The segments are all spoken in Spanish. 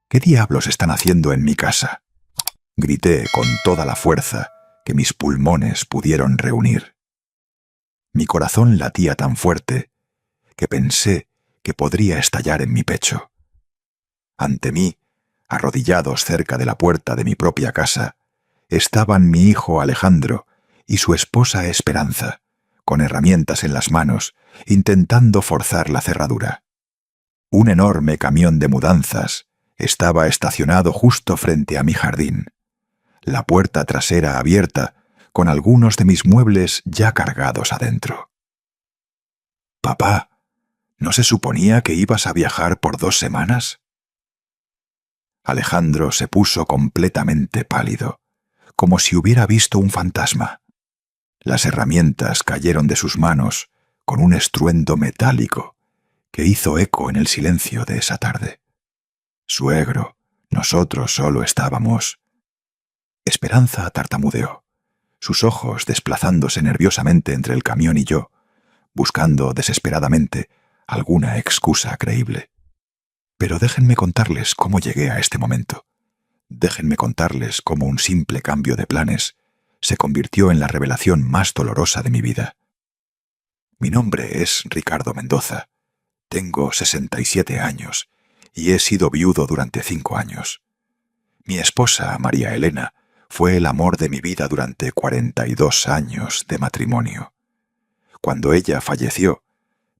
¿Qué diablos están haciendo en mi casa? Grité con toda la fuerza que mis pulmones pudieron reunir. Mi corazón latía tan fuerte que pensé que podría estallar en mi pecho. Ante mí, arrodillados cerca de la puerta de mi propia casa, estaban mi hijo Alejandro y su esposa Esperanza, con herramientas en las manos, intentando forzar la cerradura. Un enorme camión de mudanzas estaba estacionado justo frente a mi jardín, la puerta trasera abierta, con algunos de mis muebles ya cargados adentro. «Papá, ¿no se suponía que ibas a viajar por 2 semanas?» Alejandro se puso completamente pálido, como si hubiera visto un fantasma. Las herramientas cayeron de sus manos con un estruendo metálico que hizo eco en el silencio de esa tarde. «Suegro, nosotros solo estábamos...» Esperanza tartamudeó, sus ojos desplazándose nerviosamente entre el camión y yo, buscando desesperadamente alguna excusa creíble. Pero déjenme contarles cómo llegué a este momento. Déjenme contarles cómo un simple cambio de planes se convirtió en la revelación más dolorosa de mi vida. Mi nombre es Ricardo Mendoza. Tengo 67 años y he sido viudo durante 5 años. Mi esposa, María Elena, fue el amor de mi vida durante 42 años de matrimonio. Cuando ella falleció,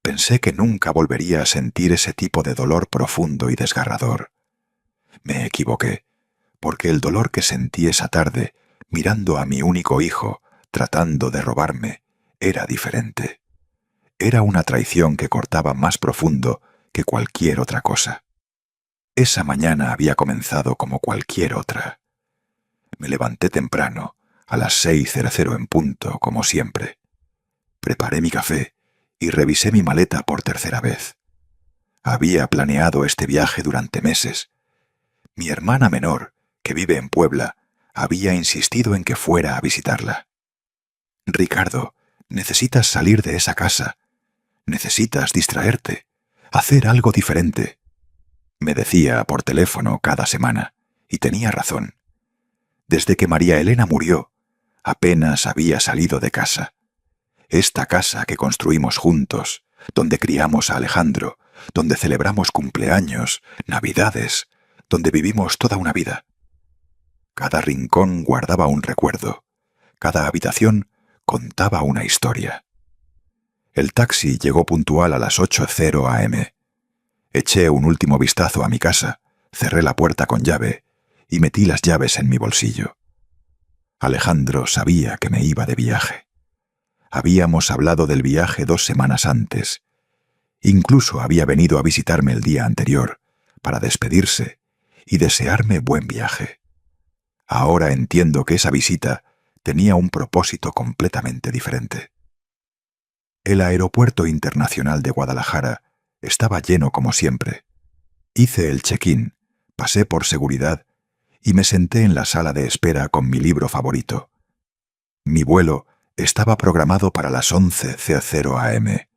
pensé que nunca volvería a sentir ese tipo de dolor profundo y desgarrador. Me equivoqué, porque el dolor que sentí esa tarde, mirando a mi único hijo, tratando de robarme, era diferente. Era una traición que cortaba más profundo que cualquier otra cosa. Esa mañana había comenzado como cualquier otra. Me levanté temprano, a las 6:00 en punto, como siempre. Preparé mi café y revisé mi maleta por 3ª vez. Había planeado este viaje durante meses. Mi hermana menor, que vive en Puebla, había insistido en que fuera a visitarla. «Ricardo, necesitas salir de esa casa. Necesitas distraerte, hacer algo diferente», me decía por teléfono cada semana, y tenía razón. Desde que María Elena murió, apenas había salido de casa. Esta casa que construimos juntos, donde criamos a Alejandro, donde celebramos cumpleaños, navidades, donde vivimos toda una vida. Cada rincón guardaba un recuerdo, cada habitación contaba una historia. El taxi llegó puntual a las 8:00 a.m. Eché un último vistazo a mi casa, cerré la puerta con llave y metí las llaves en mi bolsillo. Alejandro sabía que me iba de viaje. Habíamos hablado del viaje 2 semanas antes. Incluso había venido a visitarme el día anterior, para despedirse y desearme buen viaje. Ahora entiendo que esa visita tenía un propósito completamente diferente. El Aeropuerto Internacional de Guadalajara estaba lleno como siempre. Hice el check-in, pasé por seguridad y me senté en la sala de espera con mi libro favorito. Mi vuelo estaba programado para las 11:00 a.m.,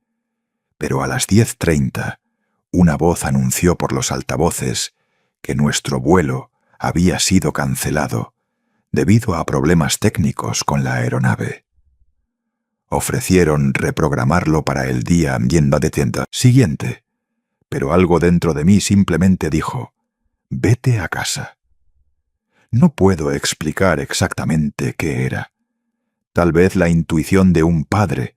pero a las 10:30 una voz anunció por los altavoces que nuestro vuelo había sido cancelado debido a problemas técnicos con la aeronave. Ofrecieron reprogramarlo para el día siguiente, pero algo dentro de mí simplemente dijo: «Vete a casa». No puedo explicar exactamente qué era. Tal vez la intuición de un padre,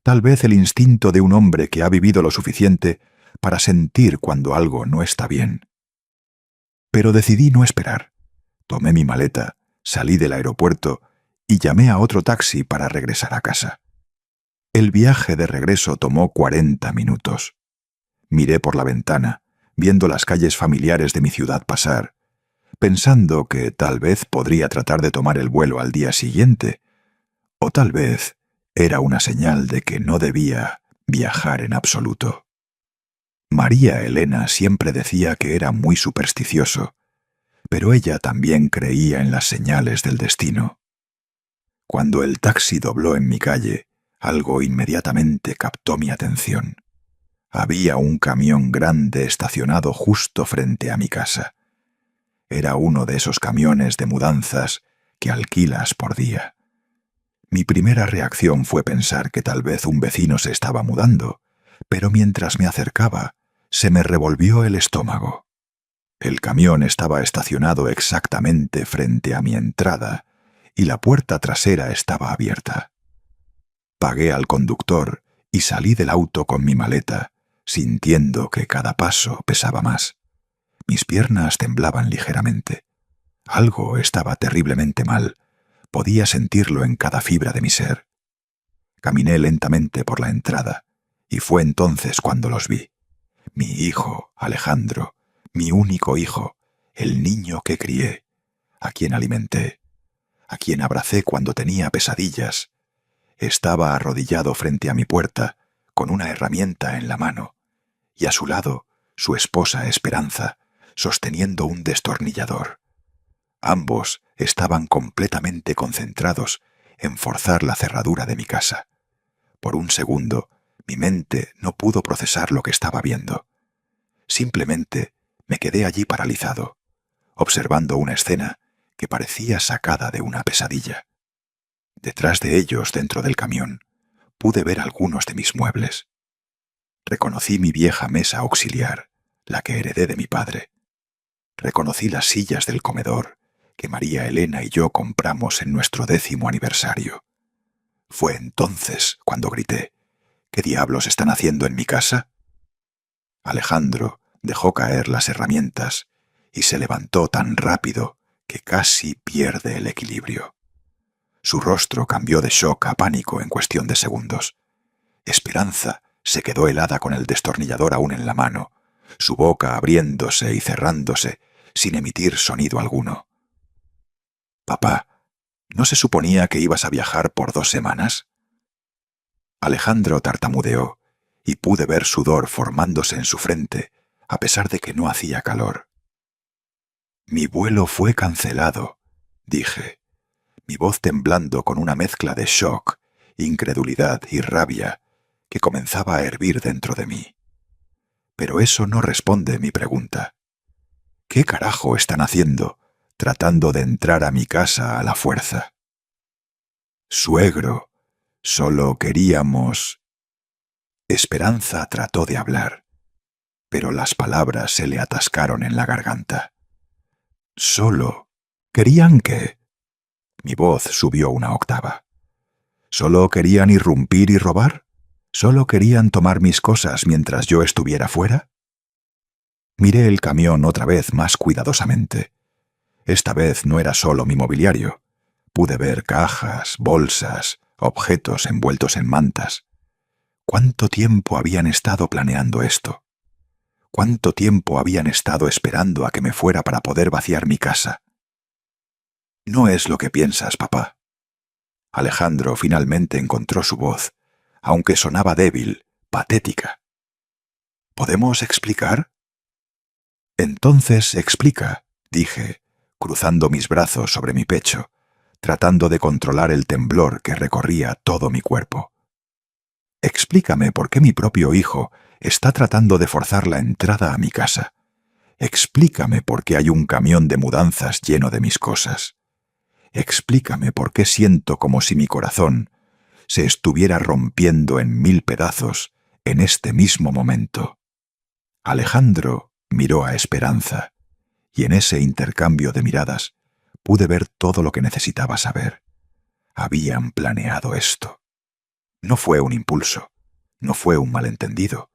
tal vez el instinto de un hombre que ha vivido lo suficiente para sentir cuando algo no está bien. Pero decidí no esperar. Tomé mi maleta, salí del aeropuerto y llamé a otro taxi para regresar a casa. El viaje de regreso tomó 40 minutos. Miré por la ventana, viendo las calles familiares de mi ciudad pasar, pensando que tal vez podría tratar de tomar el vuelo al día siguiente, o tal vez era una señal de que no debía viajar en absoluto. María Elena siempre decía que era muy supersticioso, pero ella también creía en las señales del destino. Cuando el taxi dobló en mi calle, algo inmediatamente captó mi atención. Había un camión grande estacionado justo frente a mi casa. Era uno de esos camiones de mudanzas que alquilas por día. Mi primera reacción fue pensar que tal vez un vecino se estaba mudando, pero mientras me acercaba, se me revolvió el estómago. El camión estaba estacionado exactamente frente a mi entrada y la puerta trasera estaba abierta. Pagué al conductor y salí del auto con mi maleta, sintiendo que cada paso pesaba más. Mis piernas temblaban ligeramente. Algo estaba terriblemente mal. Podía sentirlo en cada fibra de mi ser. Caminé lentamente por la entrada, y fue entonces cuando los vi. Mi hijo, Alejandro, mi único hijo, el niño que crié, a quien alimenté, a quien abracé cuando tenía pesadillas, estaba arrodillado frente a mi puerta, con una herramienta en la mano, y a su lado, su esposa Esperanza, sosteniendo un destornillador. Ambos estaban completamente concentrados en forzar la cerradura de mi casa. Por un segundo, mi mente no pudo procesar lo que estaba viendo. Simplemente me quedé allí paralizado, observando una escena que parecía sacada de una pesadilla. Detrás de ellos, dentro del camión, pude ver algunos de mis muebles. Reconocí mi vieja mesa auxiliar, la que heredé de mi padre. Reconocí las sillas del comedor que María Elena y yo compramos en nuestro 10º aniversario. Fue entonces cuando grité: ¿qué diablos están haciendo en mi casa? Alejandro dejó caer las herramientas y se levantó tan rápido que casi pierde el equilibrio. Su rostro cambió de shock a pánico en cuestión de segundos. Esperanza se quedó helada con el destornillador aún en la mano, su boca abriéndose y cerrándose sin emitir sonido alguno. «Papá, ¿no se suponía que ibas a viajar por 2 semanas?» Alejandro tartamudeó y pude ver sudor formándose en su frente, a pesar de que no hacía calor. «Mi vuelo fue cancelado», dije, mi voz temblando con una mezcla de shock, incredulidad y rabia que comenzaba a hervir dentro de mí. Pero eso no responde mi pregunta. ¿Qué carajo están haciendo tratando de entrar a mi casa a la fuerza? «Suegro, solo queríamos...» Esperanza trató de hablar, pero las palabras se le atascaron en la garganta. «¿Solo querían qué?» Mi voz subió una octava. ¿Solo querían irrumpir y robar? ¿Solo querían tomar mis cosas mientras yo estuviera fuera? Miré el camión otra vez más cuidadosamente. Esta vez no era solo mi mobiliario. Pude ver cajas, bolsas, objetos envueltos en mantas. ¿Cuánto tiempo habían estado planeando esto? ¿Cuánto tiempo habían estado esperando a que me fuera para poder vaciar mi casa? «No es lo que piensas, papá». Alejandro finalmente encontró su voz, aunque sonaba débil, patética. «¿Podemos explicar?» «Entonces explica», dije, cruzando mis brazos sobre mi pecho, tratando de controlar el temblor que recorría todo mi cuerpo. «Explícame por qué mi propio hijo está tratando de forzar la entrada a mi casa. Explícame por qué hay un camión de mudanzas lleno de mis cosas. Explícame por qué siento como si mi corazón se estuviera rompiendo en 1000 pedazos en este mismo momento». Alejandro miró a Esperanza, y en ese intercambio de miradas pude ver todo lo que necesitaba saber. Habían planeado esto. No fue un impulso, no fue un malentendido.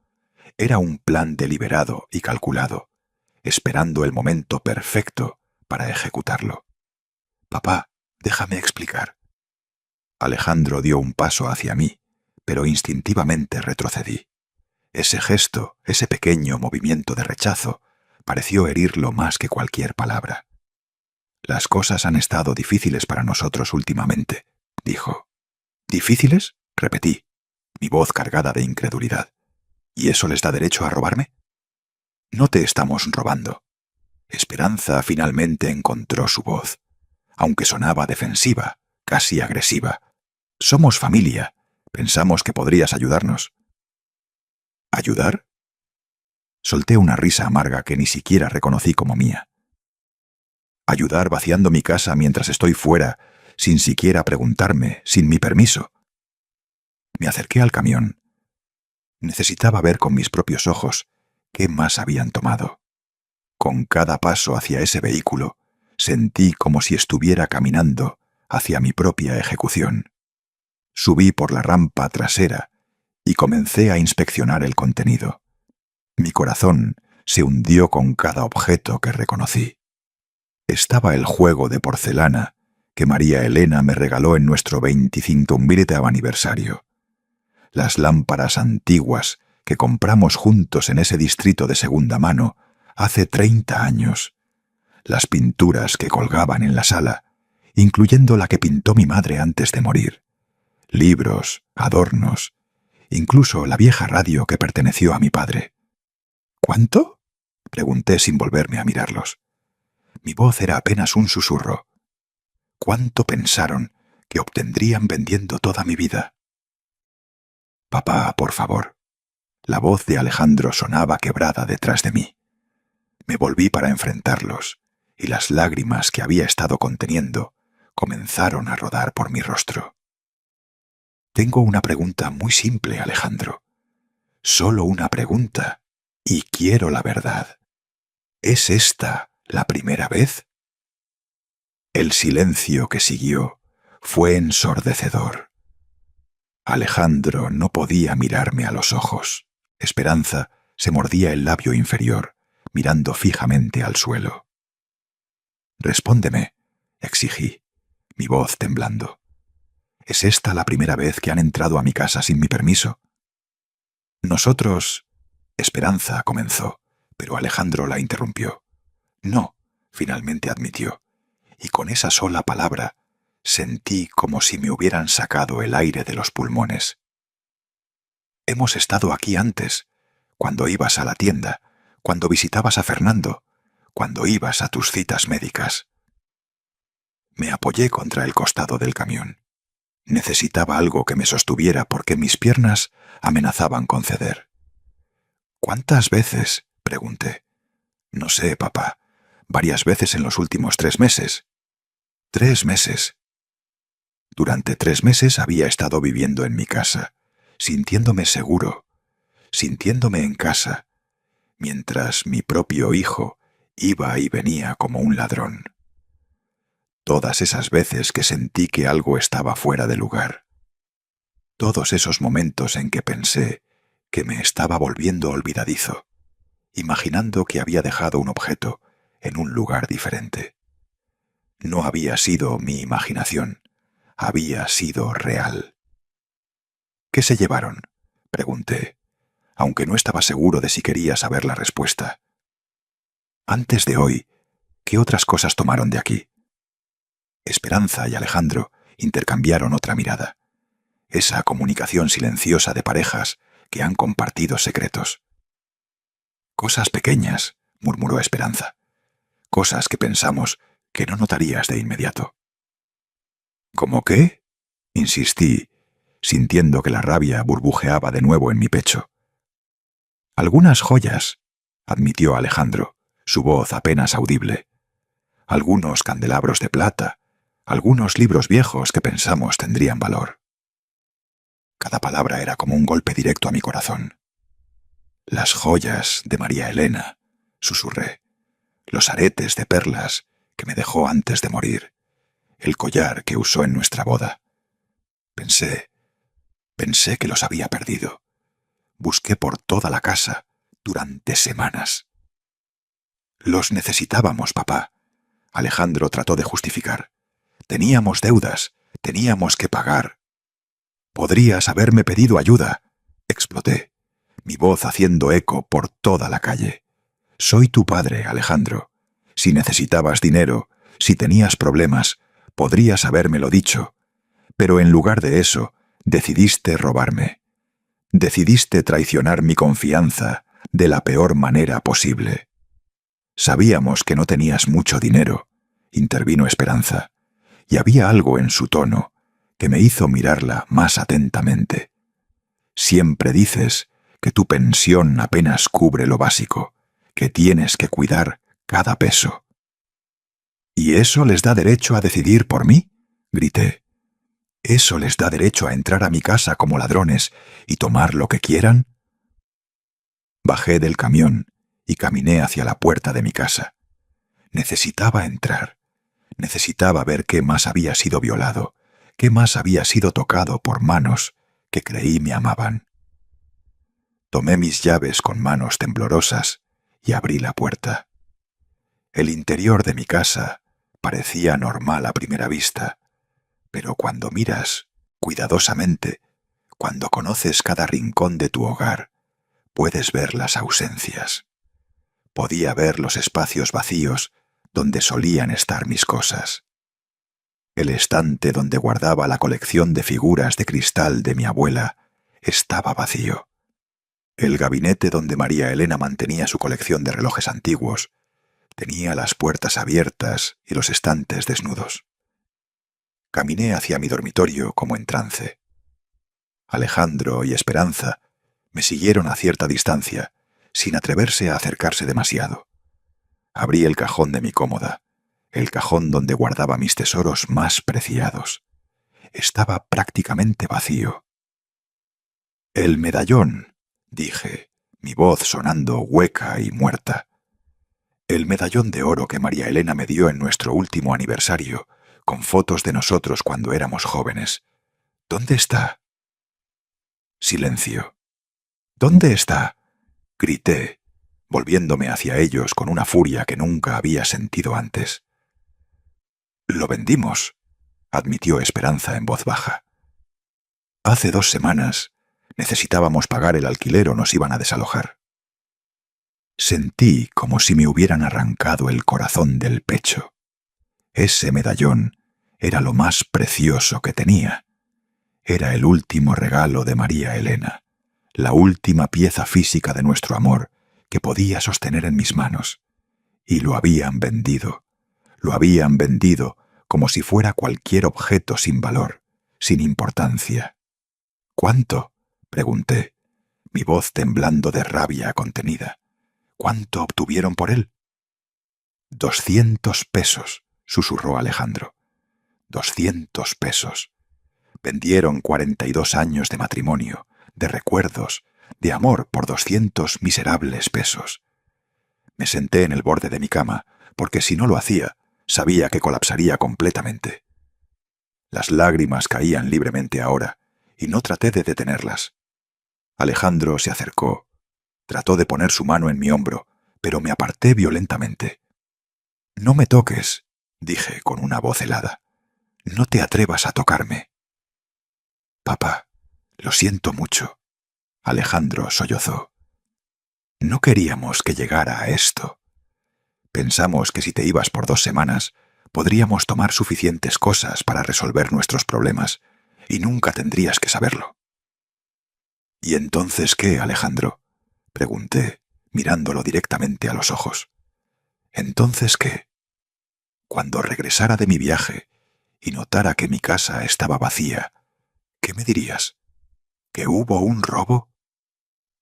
Era un plan deliberado y calculado, esperando el momento perfecto para ejecutarlo. «Papá, déjame explicar». Alejandro dio un paso hacia mí, pero instintivamente retrocedí. Ese gesto, ese pequeño movimiento de rechazo, pareció herirlo más que cualquier palabra. «Las cosas han estado difíciles para nosotros últimamente», dijo. «¿Difíciles?», repetí, mi voz cargada de incredulidad. «¿Y eso les da derecho a robarme?» «No te estamos robando». Esperanza finalmente encontró su voz, aunque sonaba defensiva, casi agresiva. «Somos familia. Pensamos que podrías ayudarnos». «¿Ayudar?». Solté una risa amarga que ni siquiera reconocí como mía. ayudar vaciando mi casa mientras estoy fuera, sin siquiera preguntarme, sin mi permiso. Me acerqué al camión. Necesitaba ver con mis propios ojos qué más habían tomado. Con cada paso hacia ese vehículo, sentí como si estuviera caminando hacia mi propia ejecución. Subí por la rampa trasera y comencé a inspeccionar el contenido. Mi corazón se hundió con cada objeto que reconocí. Estaba el juego de porcelana que María Elena me regaló en nuestro 25º aniversario. Las lámparas antiguas que compramos juntos en ese distrito de segunda mano hace 30 años. Las pinturas que colgaban en la sala, incluyendo la que pintó mi madre antes de morir. Libros, adornos, incluso la vieja radio que perteneció a mi padre. ¿Cuánto?, pregunté sin volverme a mirarlos. Mi voz era apenas un susurro. ¿Cuánto pensaron que obtendrían vendiendo toda mi vida? Papá, por favor. La voz de Alejandro sonaba quebrada detrás de mí. Me volví para enfrentarlos, y las lágrimas que había estado conteniendo comenzaron a rodar por mi rostro. Tengo una pregunta muy simple, Alejandro. Solo una pregunta, y quiero la verdad. ¿Es esta la primera vez? El silencio que siguió fue ensordecedor. Alejandro no podía mirarme a los ojos. Esperanza se mordía el labio inferior, mirando fijamente al suelo. Respóndeme, exigí, mi voz temblando. ¿Es esta la primera vez que han entrado a mi casa sin mi permiso? Nosotros... Esperanza comenzó, pero Alejandro la interrumpió. No, finalmente admitió, y con esa sola palabra sentí como si me hubieran sacado el aire de los pulmones. Hemos estado aquí antes, cuando ibas a la tienda, cuando visitabas a Fernando, cuando ibas a tus citas médicas. Me apoyé contra el costado del camión. Necesitaba algo que me sostuviera porque mis piernas amenazaban con ceder. ¿Cuántas veces?, pregunté. No sé, papá. Varias veces en los últimos 3 meses. 3 meses. Durante 3 meses había estado viviendo en mi casa, sintiéndome seguro, sintiéndome en casa, mientras mi propio hijo iba y venía como un ladrón. Todas esas veces que sentí que algo estaba fuera de lugar. Todos esos momentos en que pensé que me estaba volviendo olvidadizo, imaginando que había dejado un objeto en un lugar diferente. No había sido mi imaginación, había sido real. ¿Qué se llevaron?, pregunté, aunque no estaba seguro de si quería saber la respuesta. Antes de hoy, ¿qué otras cosas tomaron de aquí? Esperanza y Alejandro intercambiaron otra mirada. Esa comunicación silenciosa de parejas que han compartido secretos. Cosas pequeñas, murmuró Esperanza. Cosas que pensamos que no notarías de inmediato. ¿Cómo qué?, insistí, sintiendo que la rabia burbujeaba de nuevo en mi pecho. Algunas joyas, admitió Alejandro, su voz apenas audible. Algunos candelabros de plata, algunos libros viejos que pensamos tendrían valor. Cada palabra era como un golpe directo a mi corazón. Las joyas de María Elena, susurré. Los aretes de perlas que me dejó antes de morir. El collar que usó en nuestra boda. Pensé que los había perdido. Busqué por toda la casa durante semanas. Los necesitábamos, papá. Alejandro trató de justificar. Teníamos deudas, teníamos que pagar. Podrías haberme pedido ayuda, exploté, mi voz haciendo eco por toda la calle. Soy tu padre, Alejandro. Si necesitabas dinero, si tenías problemas, podrías habérmelo dicho. Pero en lugar de eso, decidiste robarme. Decidiste traicionar mi confianza de la peor manera posible. Sabíamos que no tenías mucho dinero, intervino Esperanza, y había algo en su tono que me hizo mirarla más atentamente. Siempre dices que tu pensión apenas cubre lo básico, que tienes que cuidar cada peso. ¿Y eso les da derecho a decidir por mí?, grité. ¿Eso les da derecho a entrar a mi casa como ladrones y tomar lo que quieran? Bajé del camión y caminé hacia la puerta de mi casa. Necesitaba entrar. Necesitaba ver qué más había sido violado, qué más había sido tocado por manos que creí me amaban. Tomé mis llaves con manos temblorosas y abrí la puerta. El interior de mi casa parecía normal a primera vista, pero cuando miras cuidadosamente, cuando conoces cada rincón de tu hogar, puedes ver las ausencias. Podía ver los espacios vacíos donde solían estar mis cosas. El estante donde guardaba la colección de figuras de cristal de mi abuela estaba vacío. El gabinete donde María Elena mantenía su colección de relojes antiguos tenía las puertas abiertas y los estantes desnudos. Caminé hacia mi dormitorio como en trance. Alejandro y Esperanza me siguieron a cierta distancia, sin atreverse a acercarse demasiado. Abrí el cajón de mi cómoda, el cajón donde guardaba mis tesoros más preciados. Estaba prácticamente vacío. «El medallón», dije, mi voz sonando hueca y muerta. El medallón de oro que María Elena me dio en nuestro último aniversario, con fotos de nosotros cuando éramos jóvenes. ¿Dónde está? Silencio. ¿Dónde está?, grité, volviéndome hacia ellos con una furia que nunca había sentido antes. «Lo vendimos», admitió Esperanza en voz baja. «Hace 2 semanas necesitábamos pagar el alquiler o nos iban a desalojar». Sentí como si me hubieran arrancado el corazón del pecho. Ese medallón era lo más precioso que tenía. Era el último regalo de María Elena, la última pieza física de nuestro amor que podía sostener en mis manos. Y lo habían vendido como si fuera cualquier objeto sin valor, sin importancia. «¿Cuánto?», pregunté, mi voz temblando de rabia contenida. «¿Cuánto obtuvieron por él?». «200 pesos», susurró Alejandro. 200 pesos. Vendieron 42 años de matrimonio, de recuerdos, de amor por 200 miserables pesos. Me senté en el borde de mi cama, porque si no lo hacía, sabía que colapsaría completamente. Las lágrimas caían libremente ahora, y no traté de detenerlas. Alejandro se acercó. Trató de poner su mano en mi hombro, pero me aparté violentamente. «No me toques», dije con una voz helada. «No te atrevas a tocarme». «Papá, lo siento mucho», Alejandro sollozó. «No queríamos que llegara a esto. Pensamos que si te ibas por 2 semanas, podríamos tomar suficientes cosas para resolver nuestros problemas, y nunca tendrías que saberlo». «¿Y entonces qué, Alejandro?», pregunté, mirándolo directamente a los ojos. «¿Entonces qué? Cuando regresara de mi viaje y notara que mi casa estaba vacía, ¿qué me dirías? ¿Que hubo un robo?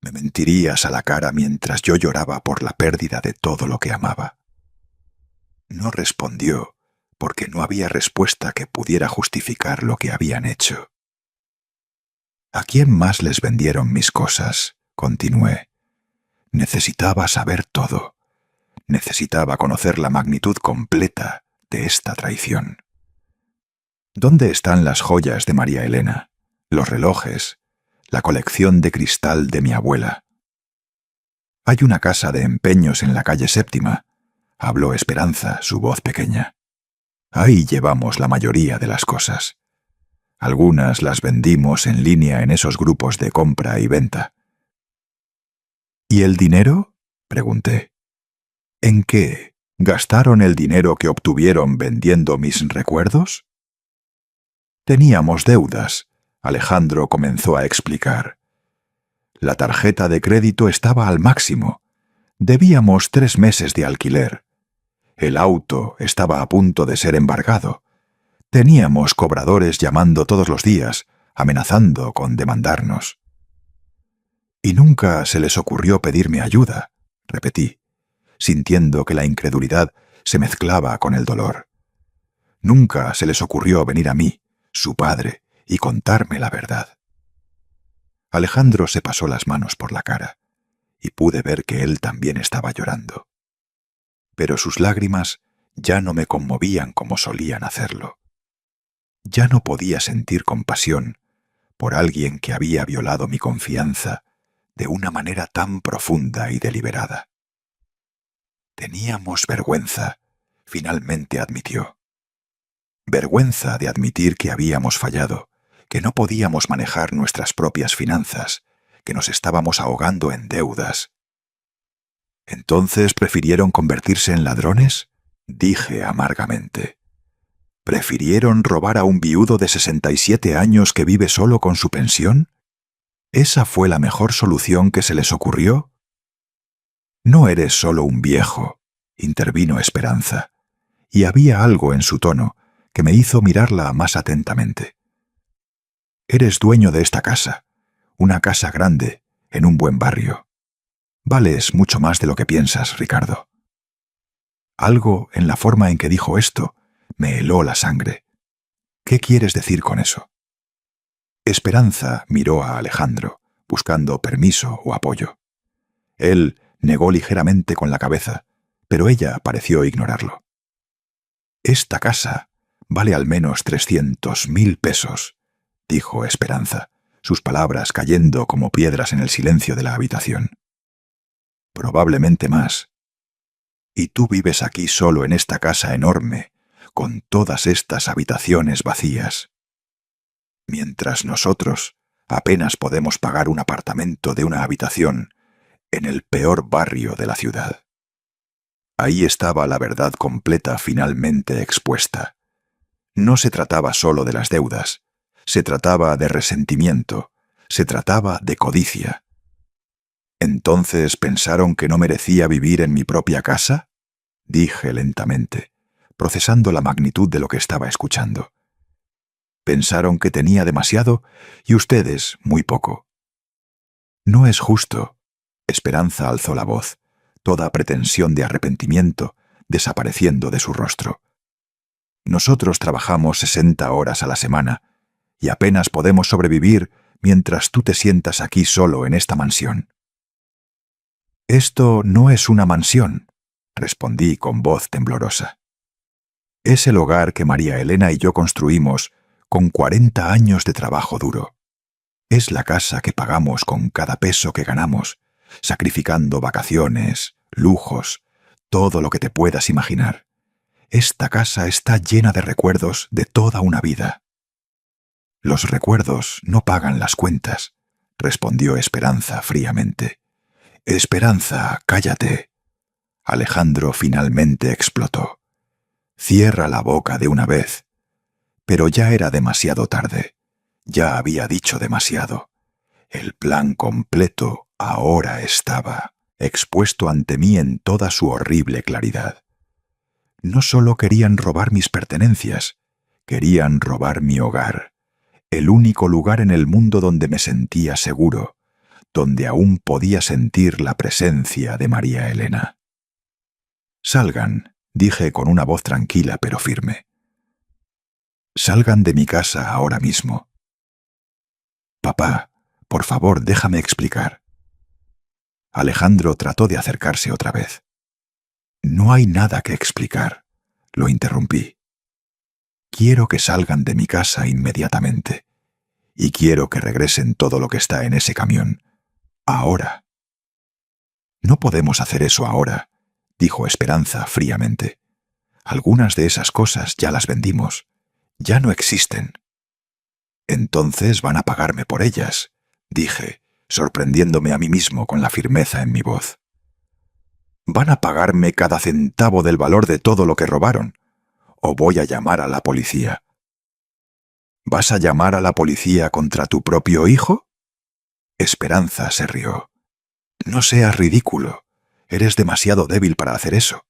Me mentirías a la cara mientras yo lloraba por la pérdida de todo lo que amaba». No respondió, porque no había respuesta que pudiera justificar lo que habían hecho. «¿A quién más les vendieron mis cosas?», continué. Necesitaba saber todo. Necesitaba conocer la magnitud completa de esta traición. ¿Dónde están las joyas de María Elena, los relojes, la colección de cristal de mi abuela? «Hay una casa de empeños en la calle Séptima», habló Esperanza, su voz pequeña. «Ahí llevamos la mayoría de las cosas. Algunas las vendimos en línea en esos grupos de compra y venta». «¿Y el dinero?», pregunté. «¿En qué? ¿Gastaron el dinero que obtuvieron vendiendo mis recuerdos?». «Teníamos deudas», Alejandro comenzó a explicar. «La tarjeta de crédito estaba al máximo. Debíamos 3 meses de alquiler. El auto estaba a punto de ser embargado. Teníamos cobradores llamando todos los días, amenazando con demandarnos». «Y nunca se les ocurrió pedirme ayuda», repetí, sintiendo que la incredulidad se mezclaba con el dolor. Nunca se les ocurrió venir a mí, su padre, y contarme la verdad. Alejandro se pasó las manos por la cara, y pude ver que él también estaba llorando. Pero sus lágrimas ya no me conmovían como solían hacerlo. Ya no podía sentir compasión por alguien que había violado mi confianza de una manera tan profunda y deliberada. Teníamos vergüenza, finalmente admitió. Vergüenza de admitir que habíamos fallado, que no podíamos manejar nuestras propias finanzas, que nos estábamos ahogando en deudas. ¿Entonces prefirieron convertirse en ladrones?, dije amargamente. ¿Prefirieron robar a un viudo de 67 años que vive solo con su pensión? ¿Esa fue la mejor solución que se les ocurrió? No eres solo un viejo, intervino Esperanza, y había algo en su tono que me hizo mirarla más atentamente. Eres dueño de esta casa, una casa grande, en un buen barrio. Vales mucho más de lo que piensas, Ricardo. Algo en la forma en que dijo esto me heló la sangre. ¿Qué quieres decir con eso? Esperanza miró a Alejandro, buscando permiso o apoyo. Él negó ligeramente con la cabeza, pero ella pareció ignorarlo. Esta casa vale al menos 300.000 pesos, dijo Esperanza, sus palabras cayendo como piedras en el silencio de la habitación. Probablemente más. Y tú vives aquí solo en esta casa enorme, con todas estas habitaciones vacías. Mientras nosotros apenas podemos pagar un apartamento de una habitación en el peor barrio de la ciudad. Ahí estaba la verdad completa finalmente expuesta. No se trataba solo de las deudas, se trataba de resentimiento, se trataba de codicia. ¿Entonces pensaron que no merecía vivir en mi propia casa?, dije lentamente, procesando la magnitud de lo que estaba escuchando. Pensaron que tenía demasiado y ustedes muy poco. No es justo. Esperanza alzó la voz, toda pretensión de arrepentimiento desapareciendo de su rostro. Nosotros trabajamos 60 horas a la semana y apenas podemos sobrevivir mientras tú te sientas aquí solo en esta mansión. Esto no es una mansión, respondí con voz temblorosa. Es el hogar que María Elena y yo construimos con 40 años de trabajo duro. Es la casa que pagamos con cada peso que ganamos, sacrificando vacaciones, lujos, todo lo que te puedas imaginar. Esta casa está llena de recuerdos de toda una vida. Los recuerdos no pagan las cuentas, respondió Esperanza fríamente. Esperanza, cállate. Alejandro finalmente explotó. Cierra la boca de una vez. Pero ya era demasiado tarde. Ya había dicho demasiado. El plan completo ahora estaba expuesto ante mí en toda su horrible claridad. No solo querían robar mis pertenencias, querían robar mi hogar, el único lugar en el mundo donde me sentía seguro, donde aún podía sentir la presencia de María Elena. Salgan, dije con una voz tranquila pero firme. Salgan de mi casa ahora mismo. Papá, por favor, déjame explicar. Alejandro trató de acercarse otra vez. No hay nada que explicar, lo interrumpí. Quiero que salgan de mi casa inmediatamente. Y quiero que regresen todo lo que está en ese camión. Ahora. No podemos hacer eso ahora, dijo Esperanza fríamente. Algunas de esas cosas ya las vendimos. Ya no existen. Entonces van a pagarme por ellas, dije, sorprendiéndome a mí mismo con la firmeza en mi voz. ¿Van a pagarme cada centavo del valor de todo lo que robaron? ¿O voy a llamar a la policía? ¿Vas a llamar a la policía contra tu propio hijo? Esperanza se rió. No seas ridículo. Eres demasiado débil para hacer eso.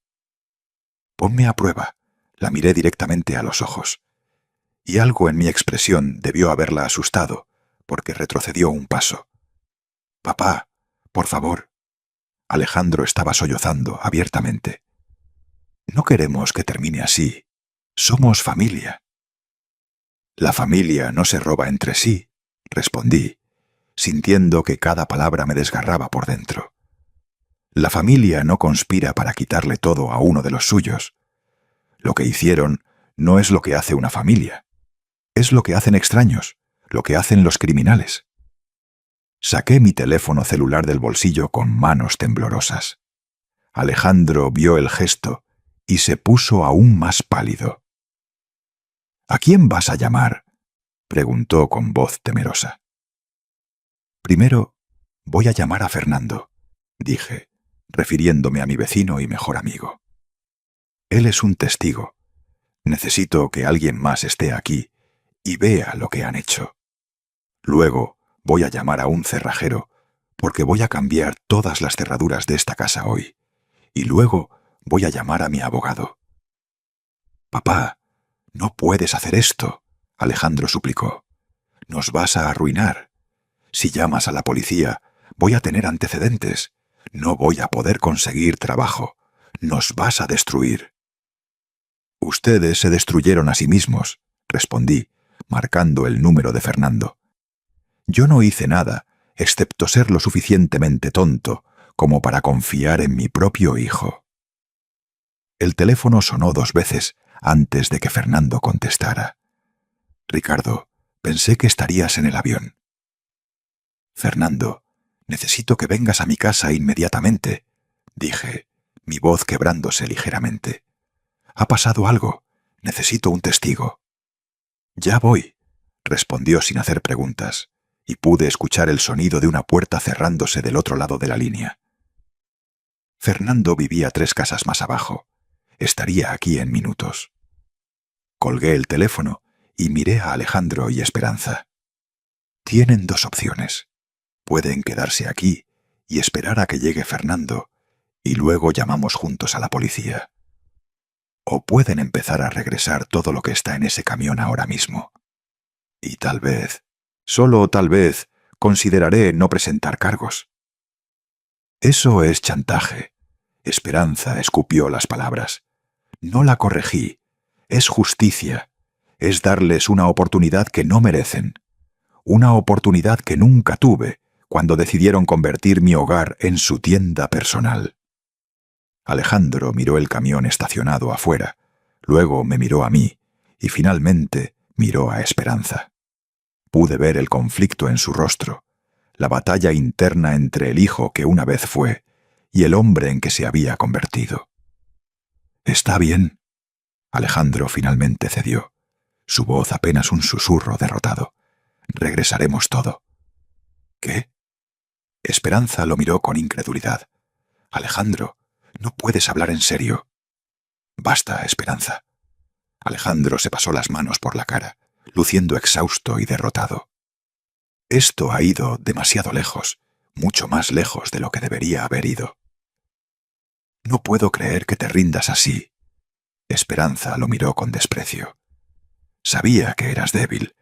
Ponme a prueba. La miré directamente a los ojos. Y algo en mi expresión debió haberla asustado, porque retrocedió un paso. Papá, por favor. Alejandro estaba sollozando abiertamente. No queremos que termine así. Somos familia. La familia no se roba entre sí, respondí, sintiendo que cada palabra me desgarraba por dentro. La familia no conspira para quitarle todo a uno de los suyos. Lo que hicieron no es lo que hace una familia. Es lo que hacen extraños, lo que hacen los criminales. Saqué mi teléfono celular del bolsillo con manos temblorosas. Alejandro vio el gesto y se puso aún más pálido. ¿A quién vas a llamar?, preguntó con voz temerosa. Primero, voy a llamar a Fernando, dije, refiriéndome a mi vecino y mejor amigo. Él es un testigo. Necesito que alguien más esté aquí y vea lo que han hecho. Luego voy a llamar a un cerrajero, porque voy a cambiar todas las cerraduras de esta casa hoy. Y luego voy a llamar a mi abogado. Papá, no puedes hacer esto, Alejandro suplicó. Nos vas a arruinar. Si llamas a la policía, voy a tener antecedentes. No voy a poder conseguir trabajo. Nos vas a destruir. Ustedes se destruyeron a sí mismos, respondí, marcando el número de Fernando. Yo no hice nada, excepto ser lo suficientemente tonto como para confiar en mi propio hijo. El teléfono sonó 2 veces antes de que Fernando contestara. Ricardo, pensé que estarías en el avión. Fernando, necesito que vengas a mi casa inmediatamente, dije, mi voz quebrándose ligeramente. Ha pasado algo. Necesito un testigo. Ya voy, respondió sin hacer preguntas, y pude escuchar el sonido de una puerta cerrándose del otro lado de la línea. Fernando vivía 3 casas más abajo. Estaría aquí en minutos. Colgué el teléfono y miré a Alejandro y Esperanza. Tienen 2 opciones. Pueden quedarse aquí y esperar a que llegue Fernando, y luego llamamos juntos a la policía. O pueden empezar a regresar todo lo que está en ese camión ahora mismo. Y tal vez, solo tal vez, consideraré no presentar cargos. Eso es chantaje. Esperanza escupió las palabras. No la corregí. Es justicia. Es darles una oportunidad que no merecen. Una oportunidad que nunca tuve cuando decidieron convertir mi hogar en su tienda personal. Alejandro miró el camión estacionado afuera, luego me miró a mí y finalmente miró a Esperanza. Pude ver el conflicto en su rostro, la batalla interna entre el hijo que una vez fue y el hombre en que se había convertido. «Está bien». Alejandro finalmente cedió, su voz apenas un susurro derrotado. «Regresaremos todo». «¿Qué?» Esperanza lo miró con incredulidad. «Alejandro, no puedes hablar en serio». «Basta, Esperanza». Alejandro se pasó las manos por la cara, luciendo exhausto y derrotado. «Esto ha ido demasiado lejos, mucho más lejos de lo que debería haber ido». «No puedo creer que te rindas así». Esperanza lo miró con desprecio. «Sabía que eras débil,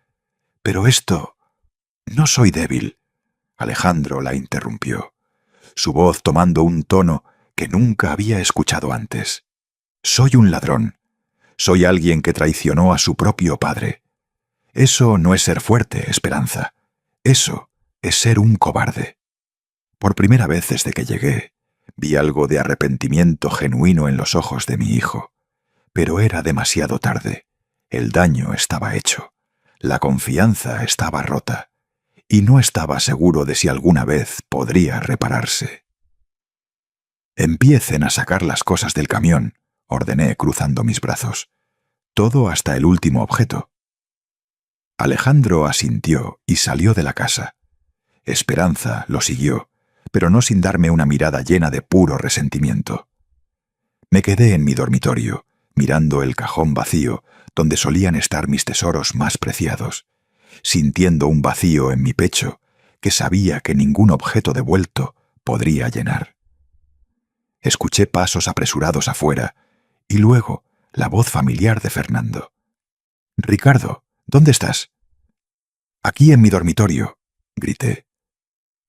pero esto...» «No soy débil». Alejandro la interrumpió, su voz tomando un tono que nunca había escuchado antes. «Soy un ladrón. Soy alguien que traicionó a su propio padre. Eso no es ser fuerte, Esperanza. Eso es ser un cobarde». Por primera vez desde que llegué, vi algo de arrepentimiento genuino en los ojos de mi hijo. Pero era demasiado tarde. El daño estaba hecho. La confianza estaba rota. Y no estaba seguro de si alguna vez podría repararse. «Empiecen a sacar las cosas del camión», ordené cruzando mis brazos. «Todo hasta el último objeto». Alejandro asintió y salió de la casa. Esperanza lo siguió, pero no sin darme una mirada llena de puro resentimiento. Me quedé en mi dormitorio, mirando el cajón vacío donde solían estar mis tesoros más preciados, sintiendo un vacío en mi pecho que sabía que ningún objeto devuelto podría llenar. Escuché pasos apresurados afuera y luego la voz familiar de Fernando. «Ricardo, ¿dónde estás?» «Aquí en mi dormitorio», grité.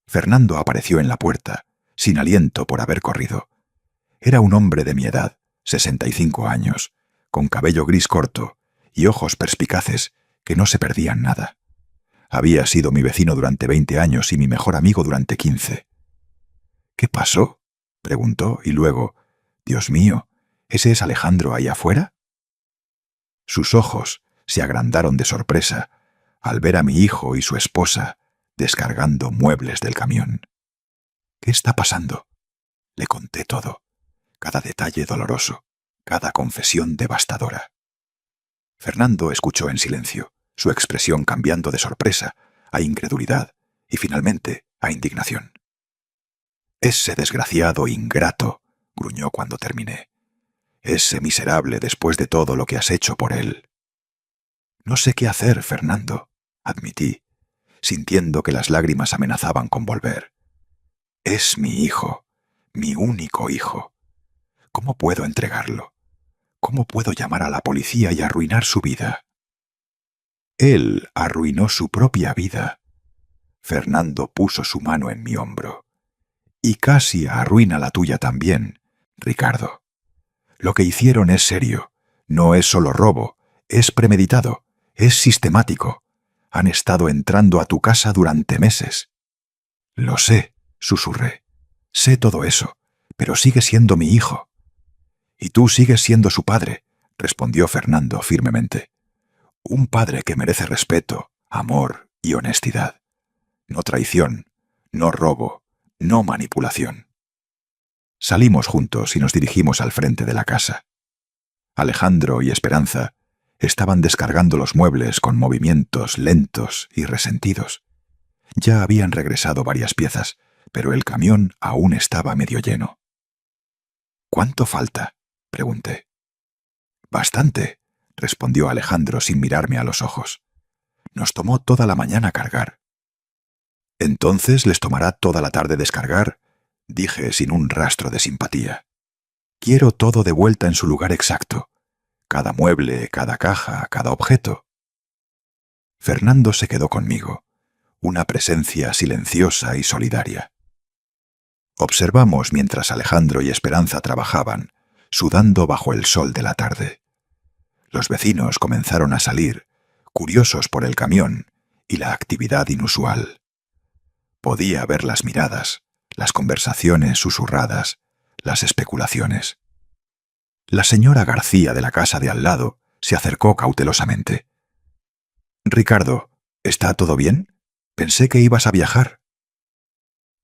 Fernando apareció en la puerta, sin aliento por haber corrido. Era un hombre de mi edad, 65 años, con cabello gris corto y ojos perspicaces que no se perdían nada. Había sido mi vecino durante 20 años y mi mejor amigo durante 15. «¿Qué pasó?», preguntó, y luego, «Dios mío, ¿ese es Alejandro ahí afuera?». Sus ojos se agrandaron de sorpresa al ver a mi hijo y su esposa descargando muebles del camión. «¿Qué está pasando?». Le conté todo, cada detalle doloroso, cada confesión devastadora. Fernando escuchó en silencio, su expresión cambiando de sorpresa a incredulidad y finalmente a indignación. «Ese desgraciado ingrato», gruñó cuando terminé. «Ese miserable después de todo lo que has hecho por él». «No sé qué hacer, Fernando», admití, sintiendo que las lágrimas amenazaban con volver. «Es mi hijo, mi único hijo. ¿Cómo puedo entregarlo? ¿Cómo puedo llamar a la policía y arruinar su vida?». «Él arruinó su propia vida». Fernando puso su mano en mi hombro. «Y casi arruina la tuya también, Ricardo. Lo que hicieron es serio. No es solo robo, es premeditado, es sistemático. Han estado entrando a tu casa durante meses». «Lo sé», susurré. «Sé todo eso, pero sigue siendo mi hijo». «Y tú sigues siendo su padre», respondió Fernando firmemente. «Un padre que merece respeto, amor y honestidad. No traición, no robo, no manipulación». Salimos juntos y nos dirigimos al frente de la casa. Alejandro y Esperanza estaban descargando los muebles con movimientos lentos y resentidos. Ya habían regresado varias piezas, pero el camión aún estaba medio lleno. «¿Cuánto falta?», pregunté. «Bastante», respondió Alejandro sin mirarme a los ojos. «Nos tomó toda la mañana cargar». «Entonces les tomará toda la tarde descargar», dije sin un rastro de simpatía. «Quiero todo de vuelta en su lugar exacto. Cada mueble, cada caja, cada objeto». Fernando se quedó conmigo, una presencia silenciosa y solidaria. Observamos mientras Alejandro y Esperanza trabajaban, sudando bajo el sol de la tarde. Los vecinos comenzaron a salir, curiosos por el camión y la actividad inusual. Podía ver las miradas, las conversaciones susurradas, las especulaciones. La señora García de la casa de al lado se acercó cautelosamente. «Ricardo, ¿está todo bien? Pensé que ibas a viajar».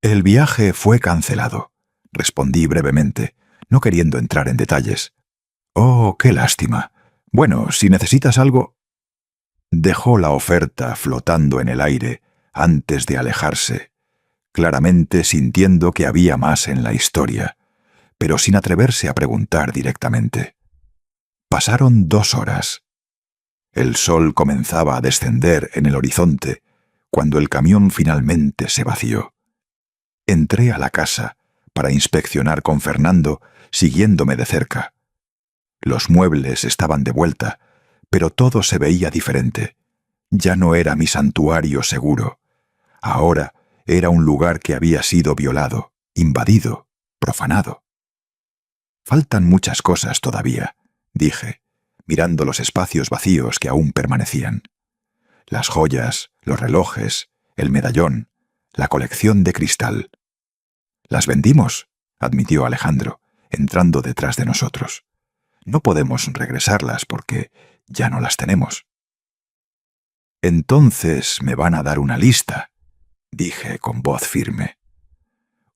«El viaje fue cancelado», respondí brevemente, no queriendo entrar en detalles. «Oh, qué lástima. Bueno, si necesitas algo...». Dejó la oferta flotando en el aire antes de alejarse, claramente sintiendo que había más en la historia, pero sin atreverse a preguntar directamente. Pasaron 2 horas. El sol comenzaba a descender en el horizonte cuando el camión finalmente se vació. Entré a la casa para inspeccionar con Fernando, siguiéndome de cerca. Los muebles estaban de vuelta, pero todo se veía diferente. Ya no era mi santuario seguro. Ahora era un lugar que había sido violado, invadido, profanado. «Faltan muchas cosas todavía», dije, mirando los espacios vacíos que aún permanecían. Las joyas, los relojes, el medallón, la colección de cristal. «Las vendimos», admitió Alejandro, entrando detrás de nosotros. «No podemos regresarlas porque ya no las tenemos». «Entonces me van a dar una lista», dije con voz firme.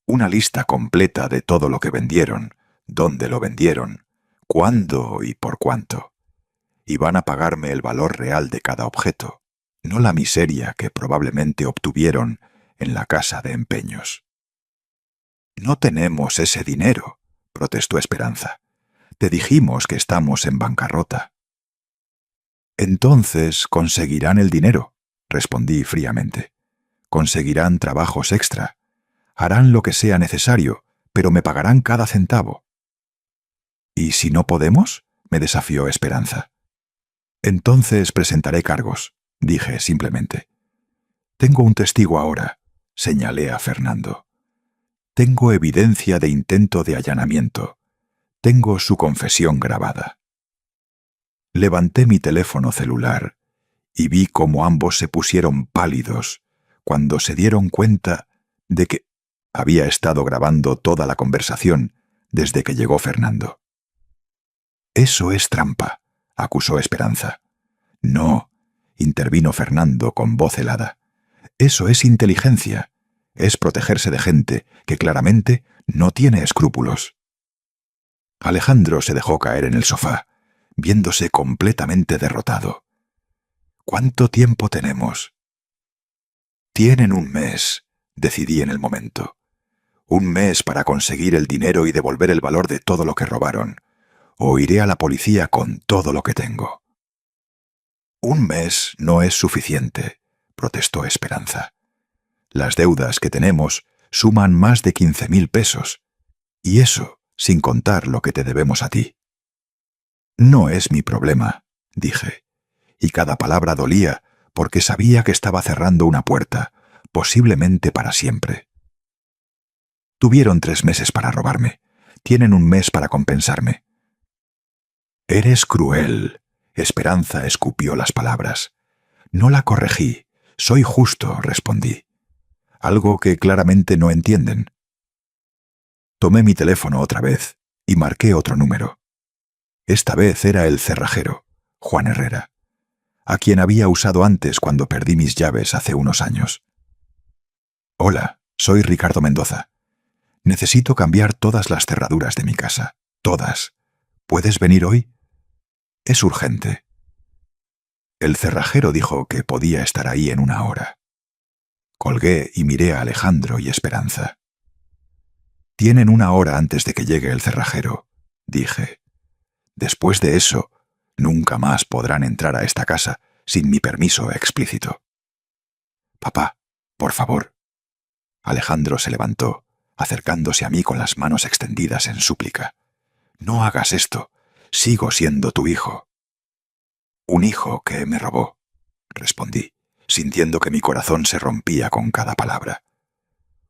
«Una lista completa de todo lo que vendieron, dónde lo vendieron, cuándo y por cuánto. Y van a pagarme el valor real de cada objeto, no la miseria que probablemente obtuvieron en la casa de empeños». «No tenemos ese dinero», protestó Esperanza. «Te dijimos que estamos en bancarrota». «Entonces conseguirán el dinero», respondí fríamente. «Conseguirán trabajos extra. Harán lo que sea necesario, pero me pagarán cada centavo». «¿Y si no podemos?», me desafió Esperanza. «Entonces presentaré cargos», dije simplemente. «Tengo un testigo ahora», señalé a Fernando. «Tengo evidencia de intento de allanamiento. Tengo su confesión grabada. Levanté mi teléfono celular y vi cómo ambos se pusieron pálidos cuando se dieron cuenta de que había estado grabando toda la conversación desde que llegó Fernando. «Eso es trampa», acusó Esperanza. «No», intervino Fernando con voz helada. «Eso es inteligencia. Es protegerse de gente que claramente no tiene escrúpulos». Alejandro se dejó caer en el sofá, viéndose completamente derrotado. «¿Cuánto tiempo tenemos?» «Tienen un mes», decidí en el momento. «Un mes para conseguir el dinero y devolver el valor de todo lo que robaron, o iré a la policía con todo lo que tengo». «Un mes no es suficiente», protestó Esperanza. «Las deudas que tenemos suman más de 15.000 pesos, y eso sin contar lo que te debemos a ti». «No es mi problema», dije, y cada palabra dolía porque sabía que estaba cerrando una puerta, posiblemente para siempre. «Tuvieron 3 meses para robarme. Tienen un mes para compensarme». «Eres cruel», Esperanza escupió las palabras. «No la corregí. Soy justo», respondí. «Algo que claramente no entienden». Tomé mi teléfono otra vez y marqué otro número. Esta vez era el cerrajero, Juan Herrera, a quien había usado antes cuando perdí mis llaves hace unos años. «Hola, soy Ricardo Mendoza. Necesito cambiar todas las cerraduras de mi casa. Todas. ¿Puedes venir hoy? Es urgente». El cerrajero dijo que podía estar ahí en 1 hora. Colgué y miré a Alejandro y Esperanza. «Tienen 1 hora antes de que llegue el cerrajero», dije. «Después de eso, nunca más podrán entrar a esta casa sin mi permiso explícito». «Papá, por favor». Alejandro se levantó, acercándose a mí con las manos extendidas en súplica. «No hagas esto. Sigo siendo tu hijo». «Un hijo que me robó», respondí, sintiendo que mi corazón se rompía con cada palabra.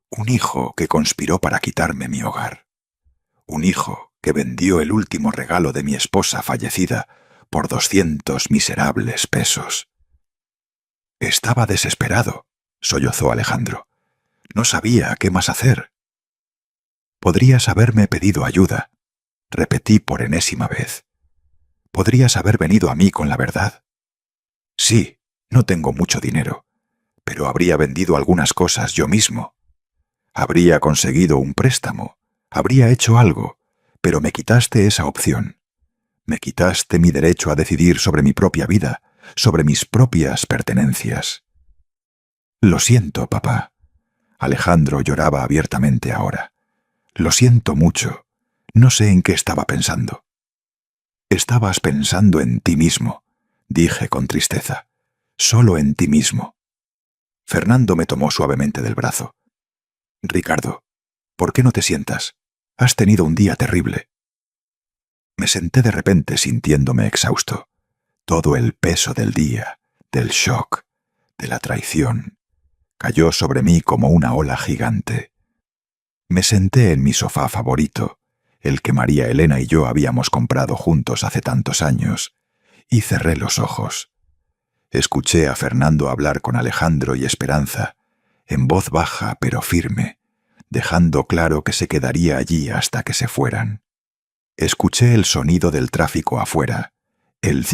«Un hijo que conspiró para quitarme mi hogar. Un hijo que vendió el último regalo de mi esposa fallecida por 200 miserables pesos». «Estaba desesperado», sollozó Alejandro. «No sabía qué más hacer». «Podrías haberme pedido ayuda», repetí por enésima vez. «Podrías haber venido a mí con la verdad». «Sí, no tengo mucho dinero, pero habría vendido algunas cosas yo mismo. Habría conseguido un préstamo, habría hecho algo, pero me quitaste esa opción. Me quitaste mi derecho a decidir sobre mi propia vida, sobre mis propias pertenencias». «Lo siento, papá». Alejandro lloraba abiertamente ahora. «Lo siento mucho. No sé en qué estaba pensando». «Estabas pensando en ti mismo», dije con tristeza. «Solo en ti mismo». Fernando me tomó suavemente del brazo. «Ricardo, ¿por qué no te sientas? Has tenido un día terrible». Me senté de repente sintiéndome exhausto. Todo el peso del día, del shock, de la traición, cayó sobre mí como una ola gigante. Me senté en mi sofá favorito, el que María Elena y yo habíamos comprado juntos hace tantos años, y cerré los ojos. Escuché a Fernando hablar con Alejandro y Esperanza, en voz baja pero firme, dejando claro que se quedaría allí hasta que se fueran. Escuché el sonido del tráfico afuera, el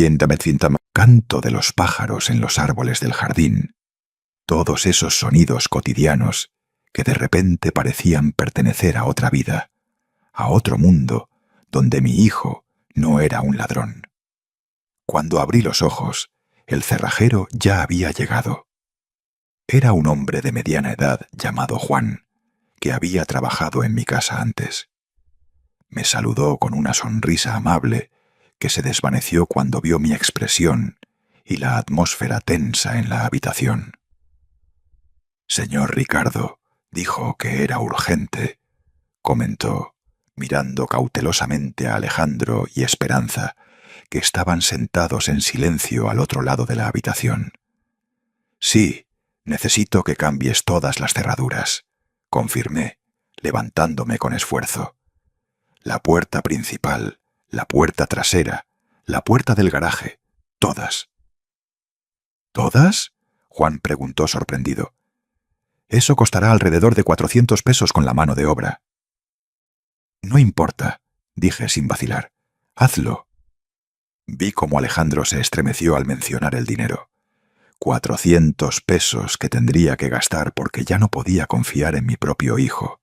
canto de los pájaros en los árboles del jardín, todos esos sonidos cotidianos que de repente parecían pertenecer a otra vida, a otro mundo donde mi hijo no era un ladrón. Cuando abrí los ojos, el cerrajero ya había llegado. Era un hombre de mediana edad llamado Juan, que había trabajado en mi casa antes. Me saludó con una sonrisa amable que se desvaneció cuando vio mi expresión y la atmósfera tensa en la habitación. «Señor Ricardo», dijo que era urgente, comentó, mirando cautelosamente a Alejandro y Esperanza, que estaban sentados en silencio al otro lado de la habitación. «Sí, necesito que cambies todas las cerraduras», confirmé, levantándome con esfuerzo. la puerta principal, la puerta trasera, la puerta del garaje, todas. ¿Todas? Juan preguntó sorprendido. Eso costará alrededor de 400 pesos con la mano de obra. No importa, dije sin vacilar. Hazlo. Vi cómo Alejandro se estremeció al mencionar el dinero. 400 pesos que tendría que gastar porque ya no podía confiar en mi propio hijo.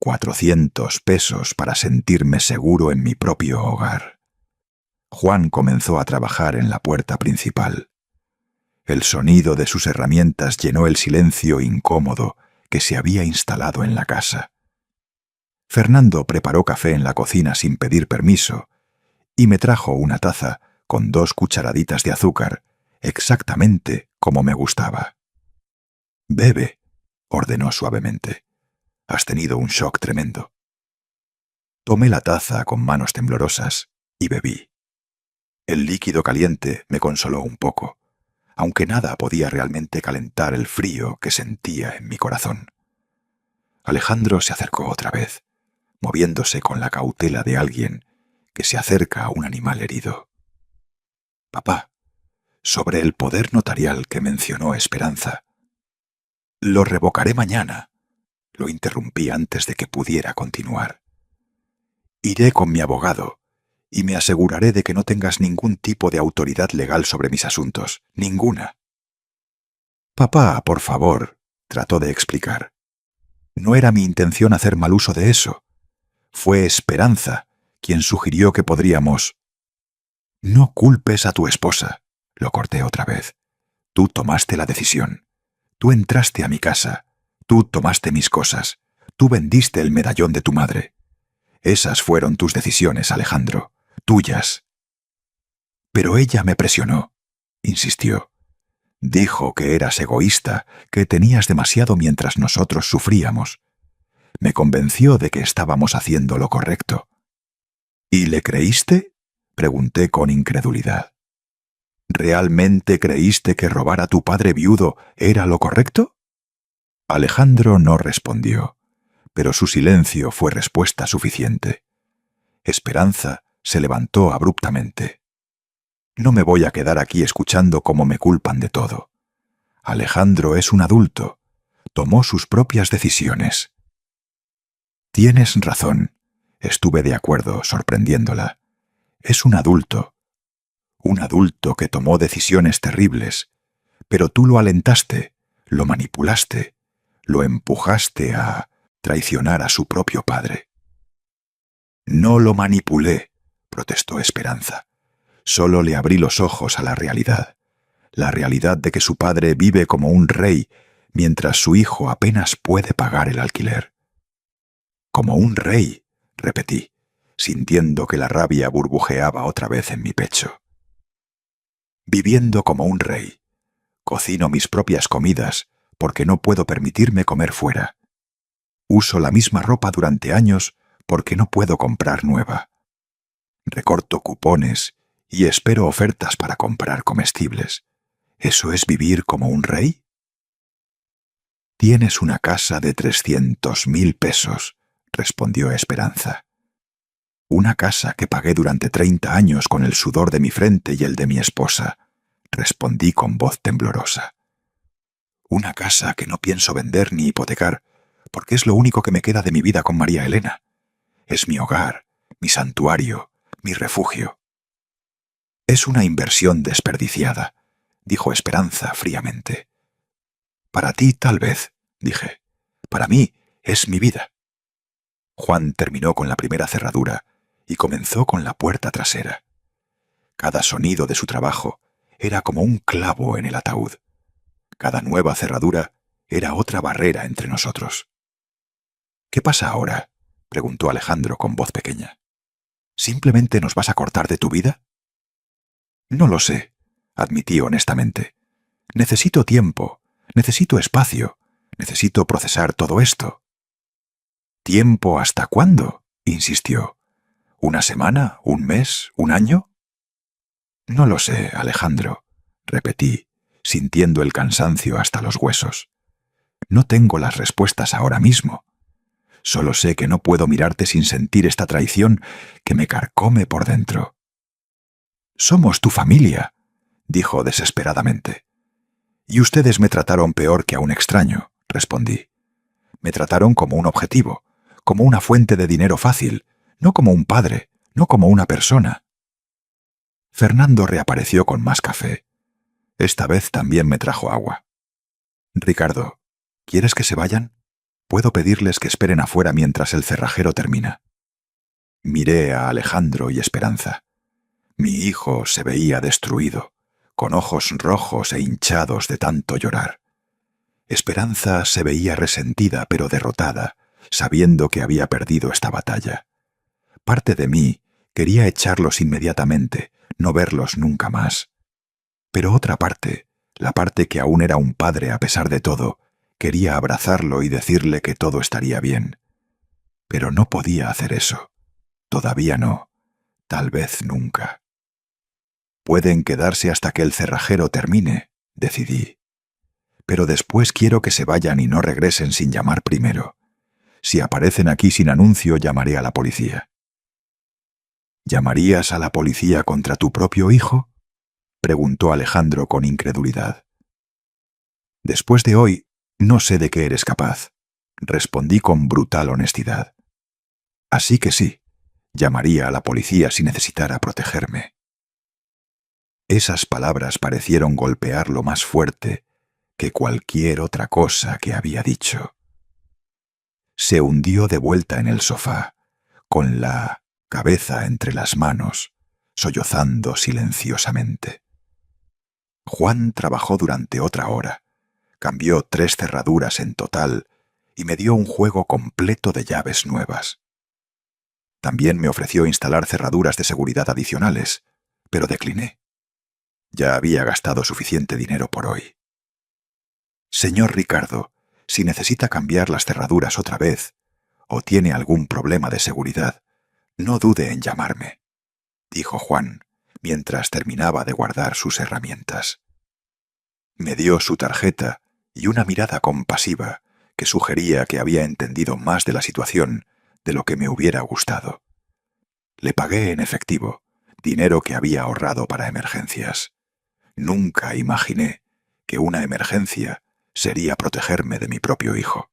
400 pesos para sentirme seguro en mi propio hogar. Juan comenzó a trabajar en la puerta principal. El sonido de sus herramientas llenó el silencio incómodo que se había instalado en la casa. Fernando preparó café en la cocina sin pedir permiso y me trajo una taza con 2 cucharaditas de azúcar, exactamente como me gustaba. «Bebe», ordenó suavemente. «Has tenido un shock tremendo». Tomé la taza con manos temblorosas y bebí. El líquido caliente me consoló un poco, aunque nada podía realmente calentar el frío que sentía en mi corazón. Alejandro se acercó otra vez, moviéndose con la cautela de alguien que se acerca a un animal herido. «Papá, sobre el poder notarial que mencionó Esperanza». «Lo revocaré mañana», lo interrumpí antes de que pudiera continuar. «Iré con mi abogado y me aseguraré de que no tengas ningún tipo de autoridad legal sobre mis asuntos, ninguna». «Papá, por favor», trató de explicar. «No era mi intención hacer mal uso de eso. Fue Esperanza quien sugirió que podríamos...» «No culpes a tu esposa», lo corté otra vez. «Tú tomaste la decisión. Tú entraste a mi casa. Tú tomaste mis cosas. Tú vendiste el medallón de tu madre. Esas fueron tus decisiones, Alejandro. Tuyas». «Pero ella me presionó», insistió. «Dijo que eras egoísta, que tenías demasiado mientras nosotros sufríamos. Me convenció de que estábamos haciendo lo correcto». «¿Y le creíste?», pregunté con incredulidad. «¿Realmente creíste que robar a tu padre viudo era lo correcto?». Alejandro no respondió, pero su silencio fue respuesta suficiente. Esperanza se levantó abruptamente. «No me voy a quedar aquí escuchando cómo me culpan de todo. Alejandro es un adulto. Tomó sus propias decisiones». «Tienes razón», estuve de acuerdo, sorprendiéndola. «Es un adulto que tomó decisiones terribles, pero tú lo alentaste, lo manipulaste, lo empujaste a traicionar a su propio padre». «No lo manipulé», protestó Esperanza. «Solo le abrí los ojos a la realidad de que su padre vive como un rey mientras su hijo apenas puede pagar el alquiler». «Como un rey», repetí, sintiendo que la rabia burbujeaba otra vez en mi pecho. «Viviendo como un rey. Cocino mis propias comidas porque no puedo permitirme comer fuera. Uso la misma ropa durante años porque no puedo comprar nueva. Recorto cupones y espero ofertas para comprar comestibles. ¿Eso es vivir como un rey?». «Tienes una casa de 300.000 pesos», respondió Esperanza. «Una casa que pagué durante 30 años con el sudor de mi frente y el de mi esposa», respondí con voz temblorosa. «Una casa que no pienso vender ni hipotecar, porque es lo único que me queda de mi vida con María Elena. Es mi hogar, mi santuario, mi refugio». «Es una inversión desperdiciada», dijo Esperanza fríamente. «Para ti, tal vez», dije. «Para mí, es mi vida». Juan terminó con la primera cerradura y comenzó con la puerta trasera. Cada sonido de su trabajo era como un clavo en el ataúd. Cada nueva cerradura era otra barrera entre nosotros. «¿Qué pasa ahora?», preguntó Alejandro con voz pequeña. «¿Simplemente nos vas a cortar de tu vida?». «No lo sé», admití honestamente. «Necesito tiempo, necesito espacio, necesito procesar todo esto». «¿Tiempo hasta cuándo?», insistió. «¿Una semana? ¿Un mes? ¿Un año?». «No lo sé, Alejandro», repetí, sintiendo el cansancio hasta los huesos. «No tengo las respuestas ahora mismo. Solo sé que no puedo mirarte sin sentir esta traición que me carcome por dentro. «Somos tu familia», dijo desesperadamente. «Y ustedes me trataron peor que a un extraño», respondí. «Me trataron como un objetivo, como una fuente de dinero fácil, no como un padre, no como una persona». Fernando reapareció con más café. Esta vez también me trajo agua. «Ricardo, ¿quieres que se vayan? Puedo pedirles que esperen afuera mientras el cerrajero termina». Miré a Alejandro y Esperanza. Mi hijo se veía destruido, con ojos rojos e hinchados de tanto llorar. Esperanza se veía resentida pero derrotada, sabiendo que había perdido esta batalla. Parte de mí quería echarlos inmediatamente, no verlos nunca más. Pero otra parte, la parte que aún era un padre a pesar de todo, quería abrazarlo y decirle que todo estaría bien. Pero no podía hacer eso. Todavía no. Tal vez nunca. «Pueden quedarse hasta que el cerrajero termine», decidí. «Pero después quiero que se vayan y no regresen sin llamar primero. Si aparecen aquí sin anuncio, llamaré a la policía». «¿Llamarías a la policía contra tu propio hijo?», preguntó Alejandro con incredulidad. «Después de hoy, no sé de qué eres capaz», respondí con brutal honestidad. «Así que sí, llamaría a la policía si necesitara protegerme». Esas palabras parecieron golpearlo más fuerte que cualquier otra cosa que había dicho. Se hundió de vuelta en el sofá, con la cabeza entre las manos, sollozando silenciosamente. Juan trabajó durante otra hora, cambió 3 cerraduras en total y me dio un juego completo de llaves nuevas. También me ofreció instalar cerraduras de seguridad adicionales, pero decliné. Ya había gastado suficiente dinero por hoy. «Señor Ricardo, si necesita cambiar las cerraduras otra vez, o tiene algún problema de seguridad, no dude en llamarme», dijo Juan, mientras terminaba de guardar sus herramientas. Me dio su tarjeta y una mirada compasiva que sugería que había entendido más de la situación de lo que me hubiera gustado. Le pagué en efectivo, dinero que había ahorrado para emergencias. Nunca imaginé que una emergencia sería protegerme de mi propio hijo.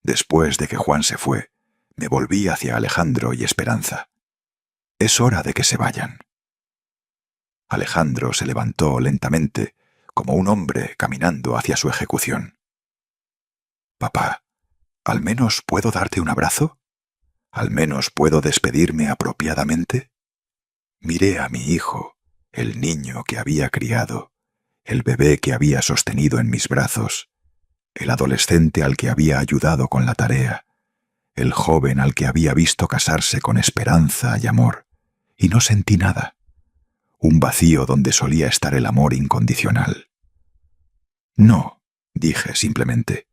Después de que Juan se fue, me volví hacia Alejandro y Esperanza. «Es hora de que se vayan». Alejandro se levantó lentamente, como un hombre caminando hacia su ejecución. «Papá, ¿al menos puedo darte un abrazo? ¿Al menos puedo despedirme apropiadamente?» Miré a mi hijo, el niño que había criado, el bebé que había sostenido en mis brazos, el adolescente al que había ayudado con la tarea, el joven al que había visto casarse con esperanza y amor, y no sentí nada. Un vacío donde solía estar el amor incondicional. «No», dije simplemente,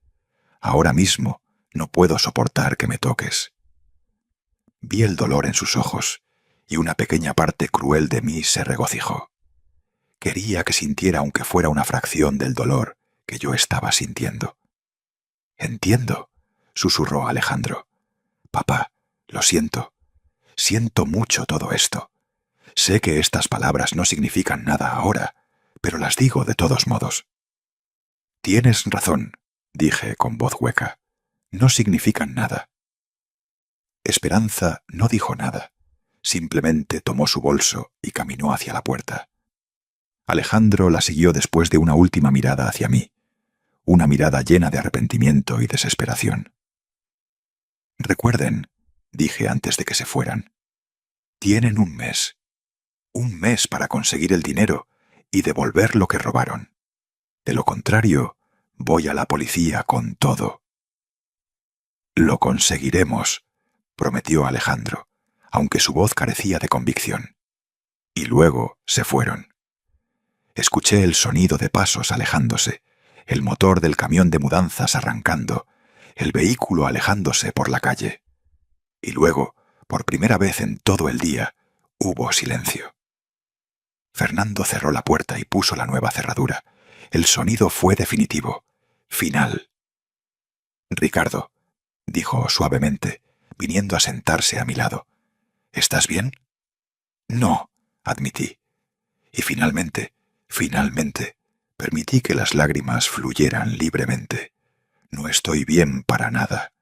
«ahora mismo no puedo soportar que me toques». Vi el dolor en sus ojos, y una pequeña parte cruel de mí se regocijó. Quería que sintiera aunque fuera una fracción del dolor que yo estaba sintiendo. «Entiendo», susurró Alejandro. «Papá, lo siento. Siento mucho todo esto. Sé que estas palabras no significan nada ahora, pero las digo de todos modos». «Tienes razón», dije con voz hueca. «No significan nada». Esperanza no dijo nada. Simplemente tomó su bolso y caminó hacia la puerta. Alejandro la siguió después de una última mirada hacia mí, una mirada llena de arrepentimiento y desesperación. «Recuerden», dije antes de que se fueran, «tienen un mes para conseguir el dinero y devolver lo que robaron. De lo contrario, voy a la policía con todo». «Lo conseguiremos», prometió Alejandro, aunque su voz carecía de convicción. Y luego se fueron. Escuché el sonido de pasos alejándose, el motor del camión de mudanzas arrancando, el vehículo alejándose por la calle. Y luego, por primera vez en todo el día, hubo silencio. Fernando cerró la puerta y puso la nueva cerradura. El sonido fue definitivo, final. «Ricardo, dijo suavemente, viniendo a sentarse a mi lado. ¿Estás bien? No, admití. Y finalmente, permití que las lágrimas fluyeran libremente. No estoy bien para nada.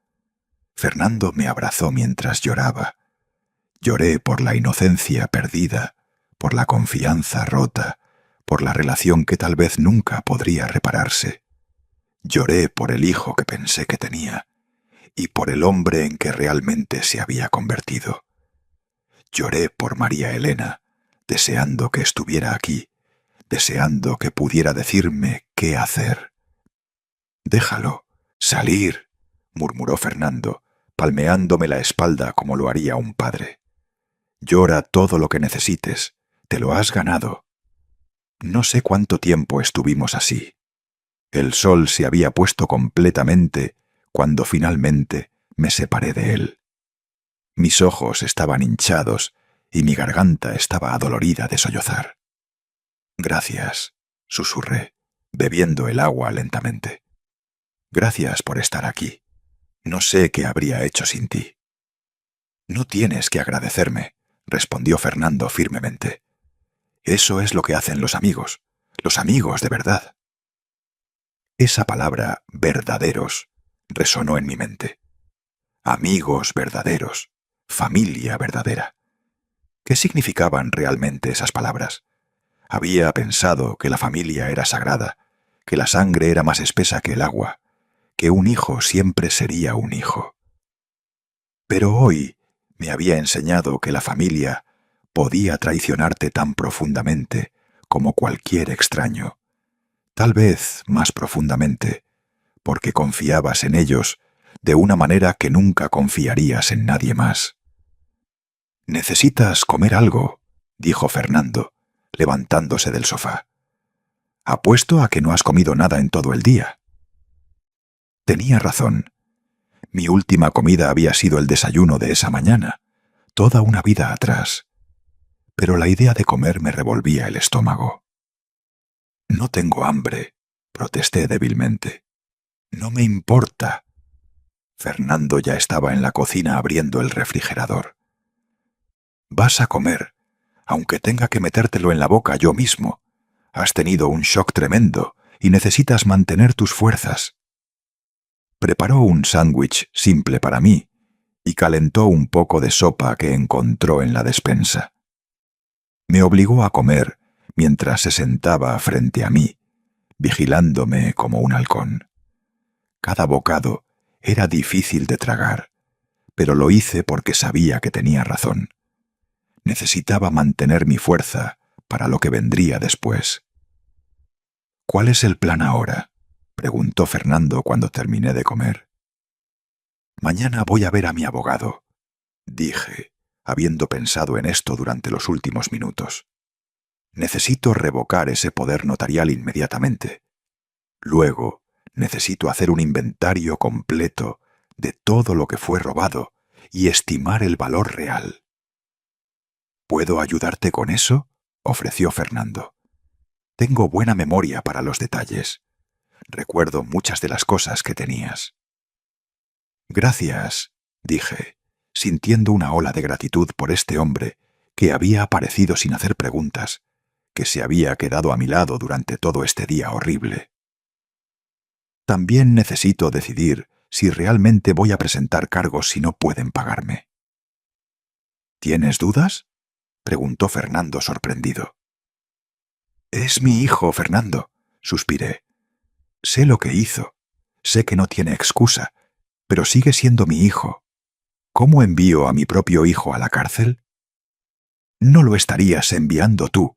Fernando me abrazó mientras lloraba. Lloré por la inocencia perdida, por la confianza rota, por la relación que tal vez nunca podría repararse. Lloré por el hijo que pensé que tenía y por el hombre en que realmente se había convertido. Lloré por María Elena, deseando que estuviera aquí, deseando que pudiera decirme qué hacer. «Déjalo, salir», murmuró Fernando, palmeándome la espalda como lo haría un padre. «Llora todo lo que necesites, te lo has ganado». No sé cuánto tiempo estuvimos así. El sol se había puesto completamente cuando finalmente me separé de él. Mis ojos estaban hinchados y mi garganta estaba adolorida de sollozar. «Gracias», susurré, bebiendo el agua lentamente. «Gracias por estar aquí. No sé qué habría hecho sin ti». «No tienes que agradecerme», respondió Fernando firmemente. «Eso es lo que hacen los amigos de verdad». Esa palabra, verdaderos, resonó en mi mente. Amigos verdaderos, familia verdadera. ¿Qué significaban realmente esas palabras? Había pensado que la familia era sagrada, que la sangre era más espesa que el agua, que un hijo siempre sería un hijo. Pero hoy me había enseñado que la familia podía traicionarte tan profundamente como cualquier extraño, tal vez más profundamente, porque confiabas en ellos de una manera que nunca confiarías en nadie más. «Necesitas comer algo», dijo Fernando, levantándose del sofá. «Apuesto a que no has comido nada en todo el día». Tenía razón. Mi última comida había sido el desayuno de esa mañana, toda una vida atrás. Pero la idea de comer me revolvía el estómago. «No tengo hambre», protesté débilmente. «No me importa». Fernando ya estaba en la cocina abriendo el refrigerador. «Vas a comer, aunque tenga que metértelo en la boca yo mismo. Has tenido un shock tremendo y necesitas mantener tus fuerzas». Preparó un sándwich simple para mí y calentó un poco de sopa que encontró en la despensa. Me obligó a comer mientras se sentaba frente a mí, vigilándome como un halcón. Cada bocado era difícil de tragar, pero lo hice porque sabía que tenía razón. Necesitaba mantener mi fuerza para lo que vendría después. «¿Cuál es el plan ahora?», preguntó Fernando cuando terminé de comer. «Mañana voy a ver a mi abogado», dije, habiendo pensado en esto durante los últimos minutos. «Necesito revocar ese poder notarial inmediatamente. Luego, necesito hacer un inventario completo de todo lo que fue robado y estimar el valor real». «¿Puedo ayudarte con eso?», ofreció Fernando. «Tengo buena memoria para los detalles. Recuerdo muchas de las cosas que tenías». «Gracias», dije, sintiendo una ola de gratitud por este hombre que había aparecido sin hacer preguntas, que se había quedado a mi lado durante todo este día horrible. «También necesito decidir si realmente voy a presentar cargos si no pueden pagarme». «¿Tienes dudas?», preguntó Fernando sorprendido. «Es mi hijo, Fernando», suspiré. «Sé lo que hizo, sé que no tiene excusa, pero sigue siendo mi hijo. ¿Cómo envío a mi propio hijo a la cárcel?». «No lo estarías enviando tú»,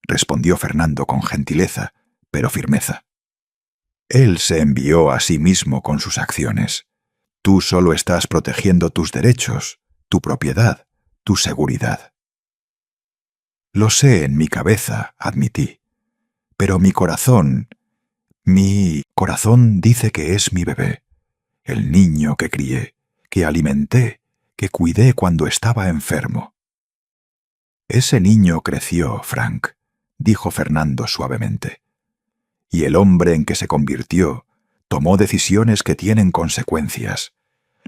respondió Fernando con gentileza, pero firmeza. «Él se envió a sí mismo con sus acciones. Tú solo estás protegiendo tus derechos, tu propiedad, tu seguridad». «Lo sé en mi cabeza», admití, «pero mi corazón dice que es mi bebé, el niño que crié, que alimenté, que cuidé cuando estaba enfermo». «Ese niño creció, Frank», dijo Fernando suavemente, «y el hombre en que se convirtió tomó decisiones que tienen consecuencias.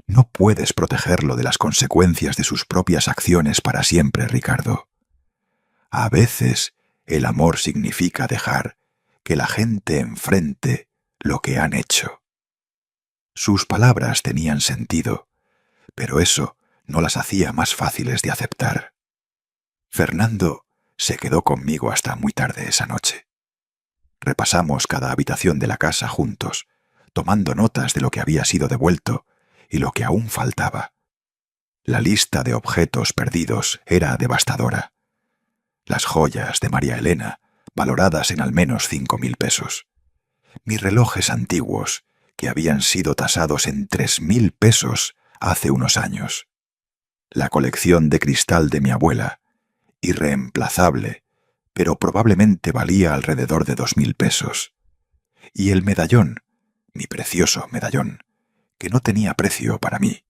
No puedes protegerlo de las consecuencias de sus propias acciones para siempre, Ricardo. A veces el amor significa dejar que la gente enfrente lo que han hecho. Sus palabras tenían sentido, pero eso no las hacía más fáciles de aceptar. Fernando se quedó conmigo hasta muy tarde esa noche. Repasamos cada habitación de la casa juntos, tomando notas de lo que había sido devuelto y lo que aún faltaba. La lista de objetos perdidos era devastadora. Las joyas de María Elena, valoradas en al menos 5.000 pesos. Mis relojes antiguos, que habían sido tasados en 3.000 pesos hace unos años. La colección de cristal de mi abuela, irreemplazable, pero probablemente valía alrededor de 2.000 pesos. Y el medallón, mi precioso medallón, que no tenía precio para mí,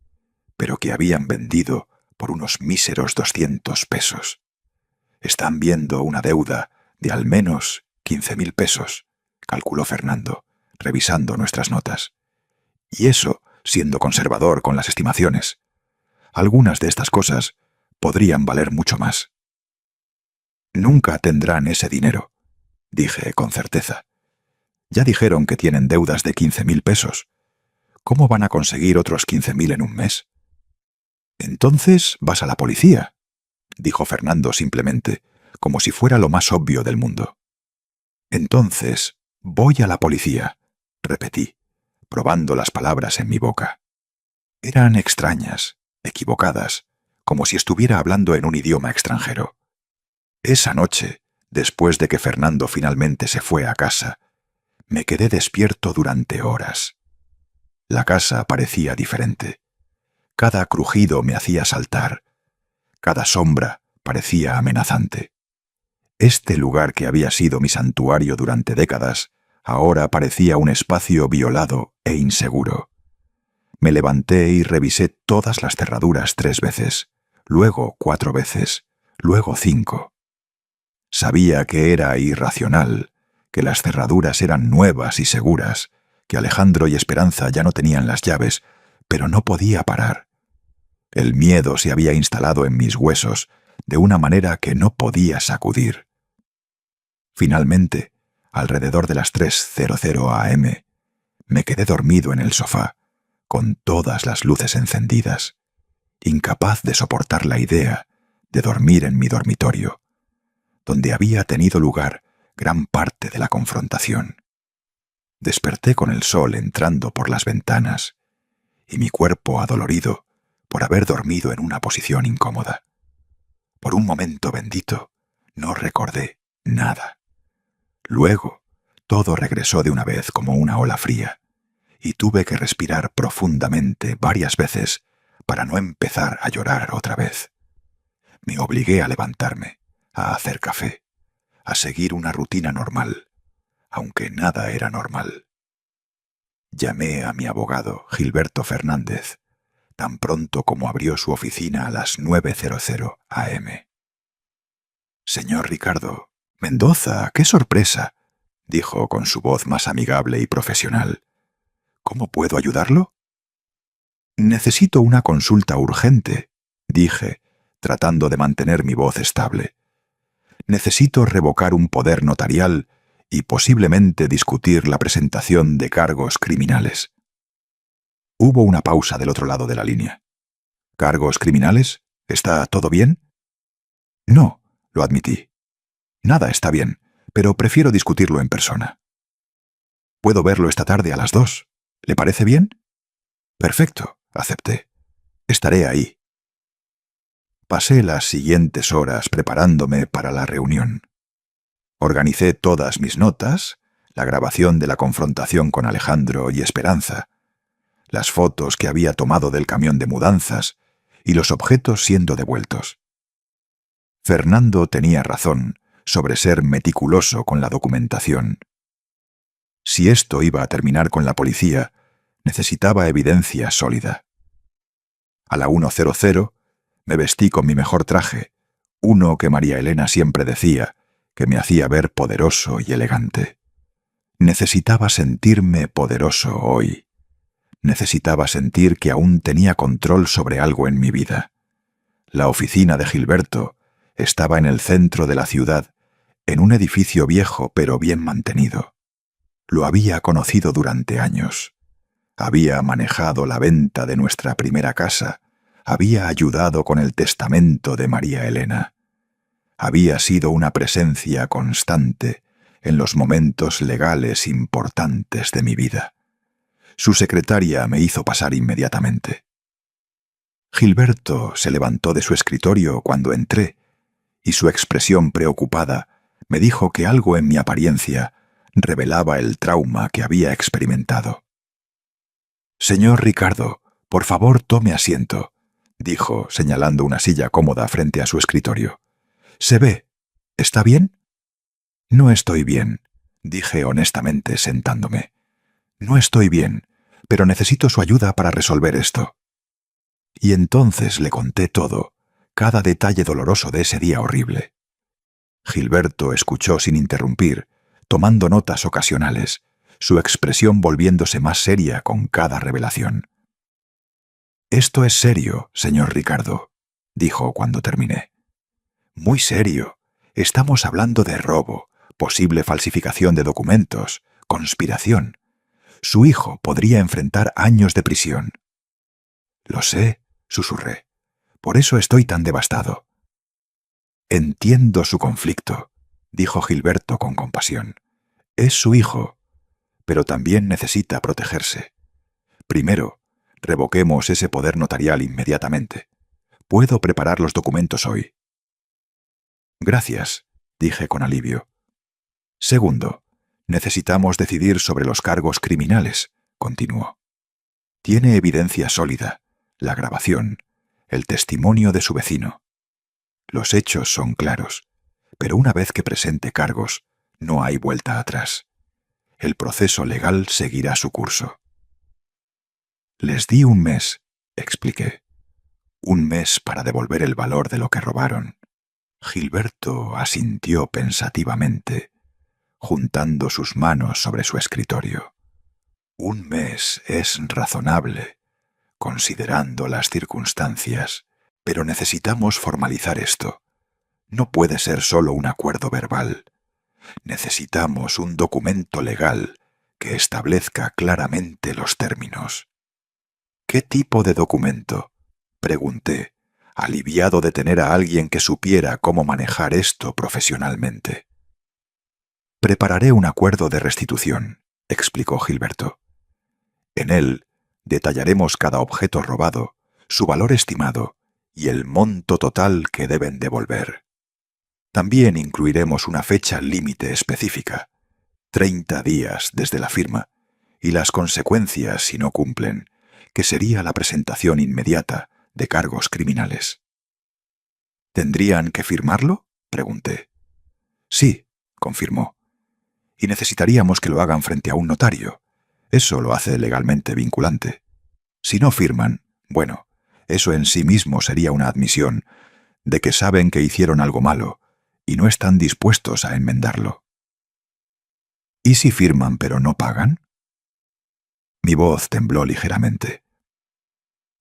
pero que habían vendido por unos míseros 200 pesos. Están viendo una deuda de al menos 15.000 pesos, calculó Fernando, revisando nuestras notas. Y eso siendo conservador con las estimaciones. Algunas de estas cosas podrían valer mucho más. Nunca tendrán ese dinero, dije con certeza. Ya dijeron que tienen deudas de 15.000 pesos. ¿Cómo van a conseguir otros 15.000 en un mes? Entonces vas a la policía, dijo Fernando simplemente, como si fuera lo más obvio del mundo. Entonces voy a la policía, repetí, probando las palabras en mi boca. Eran extrañas, equivocadas, como si estuviera hablando en un idioma extranjero. Esa noche, después de que Fernando finalmente se fue a casa, me quedé despierto durante horas. La casa parecía diferente. Cada crujido me hacía saltar. Cada sombra parecía amenazante. Este lugar que había sido mi santuario durante décadas, ahora parecía un espacio violado e inseguro. Me levanté y revisé todas las cerraduras 3 veces, luego 4 veces, luego 5. Sabía que era irracional, que las cerraduras eran nuevas y seguras, que Alejandro y Esperanza ya no tenían las llaves, pero no podía parar. El miedo se había instalado en mis huesos de una manera que no podía sacudir. Finalmente, alrededor de las 3:00 a.m., me quedé dormido en el sofá, con todas las luces encendidas, incapaz de soportar la idea de dormir en mi dormitorio, donde había tenido lugar gran parte de la confrontación. Desperté con el sol entrando por las ventanas, y mi cuerpo adolorido por haber dormido en una posición incómoda. Por un momento bendito, no recordé nada. Luego, todo regresó de una vez como una ola fría, y tuve que respirar profundamente varias veces para no empezar a llorar otra vez. Me obligué a levantarme, a hacer café, a seguir una rutina normal, aunque nada era normal. Llamé a mi abogado, Gilberto Fernández, tan pronto como abrió su oficina a las 9:00 a.m. «Señor Ricardo, Mendoza, qué sorpresa», dijo con su voz más amigable y profesional. «¿Cómo puedo ayudarlo?» «Necesito una consulta urgente», dije, tratando de mantener mi voz estable. «Necesito revocar un poder notarial y posiblemente discutir la presentación de cargos criminales». Hubo una pausa del otro lado de la línea. «¿Cargos criminales? ¿Está todo bien?» «No», lo admití. «Nada está bien, pero prefiero discutirlo en persona». «Puedo verlo esta tarde a las 2. ¿Le parece bien?» «Perfecto», acepté. «Estaré ahí». Pasé las siguientes horas preparándome para la reunión. Organicé todas mis notas, la grabación de la confrontación con Alejandro y Esperanza, las fotos que había tomado del camión de mudanzas y los objetos siendo devueltos. Fernando tenía razón sobre ser meticuloso con la documentación. Si esto iba a terminar con la policía, necesitaba evidencia sólida. A la 1:00 me vestí con mi mejor traje, uno que María Elena siempre decía que me hacía ver poderoso y elegante. Necesitaba sentirme poderoso hoy. Necesitaba sentir que aún tenía control sobre algo en mi vida. La oficina de Gilberto estaba en el centro de la ciudad, en un edificio viejo pero bien mantenido. Lo había conocido durante años. Había manejado la venta de nuestra primera casa. Había ayudado con el testamento de María Elena. Había sido una presencia constante en los momentos legales importantes de mi vida. Su secretaria me hizo pasar inmediatamente. Gilberto se levantó de su escritorio cuando entré, y su expresión preocupada me dijo que algo en mi apariencia revelaba el trauma que había experimentado. «Señor Ricardo, por favor tome asiento», dijo, señalando una silla cómoda frente a su escritorio. «Se ve. ¿Está bien?» «No estoy bien», dije honestamente sentándome. «No estoy bien, pero necesito su ayuda para resolver esto». Y entonces le conté todo, cada detalle doloroso de ese día horrible. Gilberto escuchó sin interrumpir, tomando notas ocasionales, su expresión volviéndose más seria con cada revelación. «Esto es serio, señor Ricardo», dijo cuando terminé. «Muy serio. Estamos hablando de robo, posible falsificación de documentos, conspiración. Su hijo podría enfrentar años de prisión». «Lo sé», susurré. «Por eso estoy tan devastado». «Entiendo su conflicto», dijo Gilberto con compasión. «Es su hijo, pero también necesita protegerse. Primero, revoquemos ese poder notarial inmediatamente. Puedo preparar los documentos hoy». «Gracias», dije con alivio. «Segundo, necesitamos decidir sobre los cargos criminales», continuó. «Tiene evidencia sólida, la grabación, el testimonio de su vecino. Los hechos son claros, pero una vez que presente cargos, no hay vuelta atrás. El proceso legal seguirá su curso». «Les di un mes», expliqué. «Un mes para devolver el valor de lo que robaron». Gilberto asintió pensativamente, juntando sus manos sobre su escritorio. «Un mes es razonable, considerando las circunstancias, pero necesitamos formalizar esto. No puede ser solo un acuerdo verbal. Necesitamos un documento legal que establezca claramente los términos». «¿Qué tipo de documento?», pregunté, aliviado de tener a alguien que supiera cómo manejar esto profesionalmente. «Prepararé un acuerdo de restitución», explicó Gilberto. «En él detallaremos cada objeto robado, su valor estimado y el monto total que deben devolver. También incluiremos una fecha límite específica, 30 días desde la firma, y las consecuencias si no cumplen, que sería la presentación inmediata de cargos criminales». «¿Tendrían que firmarlo?», pregunté. «Sí», confirmó. «Y necesitaríamos que lo hagan frente a un notario. Eso lo hace legalmente vinculante. Si no firman, bueno, eso en sí mismo sería una admisión de que saben que hicieron algo malo y no están dispuestos a enmendarlo». «¿Y si firman pero no pagan?». Mi voz tembló ligeramente.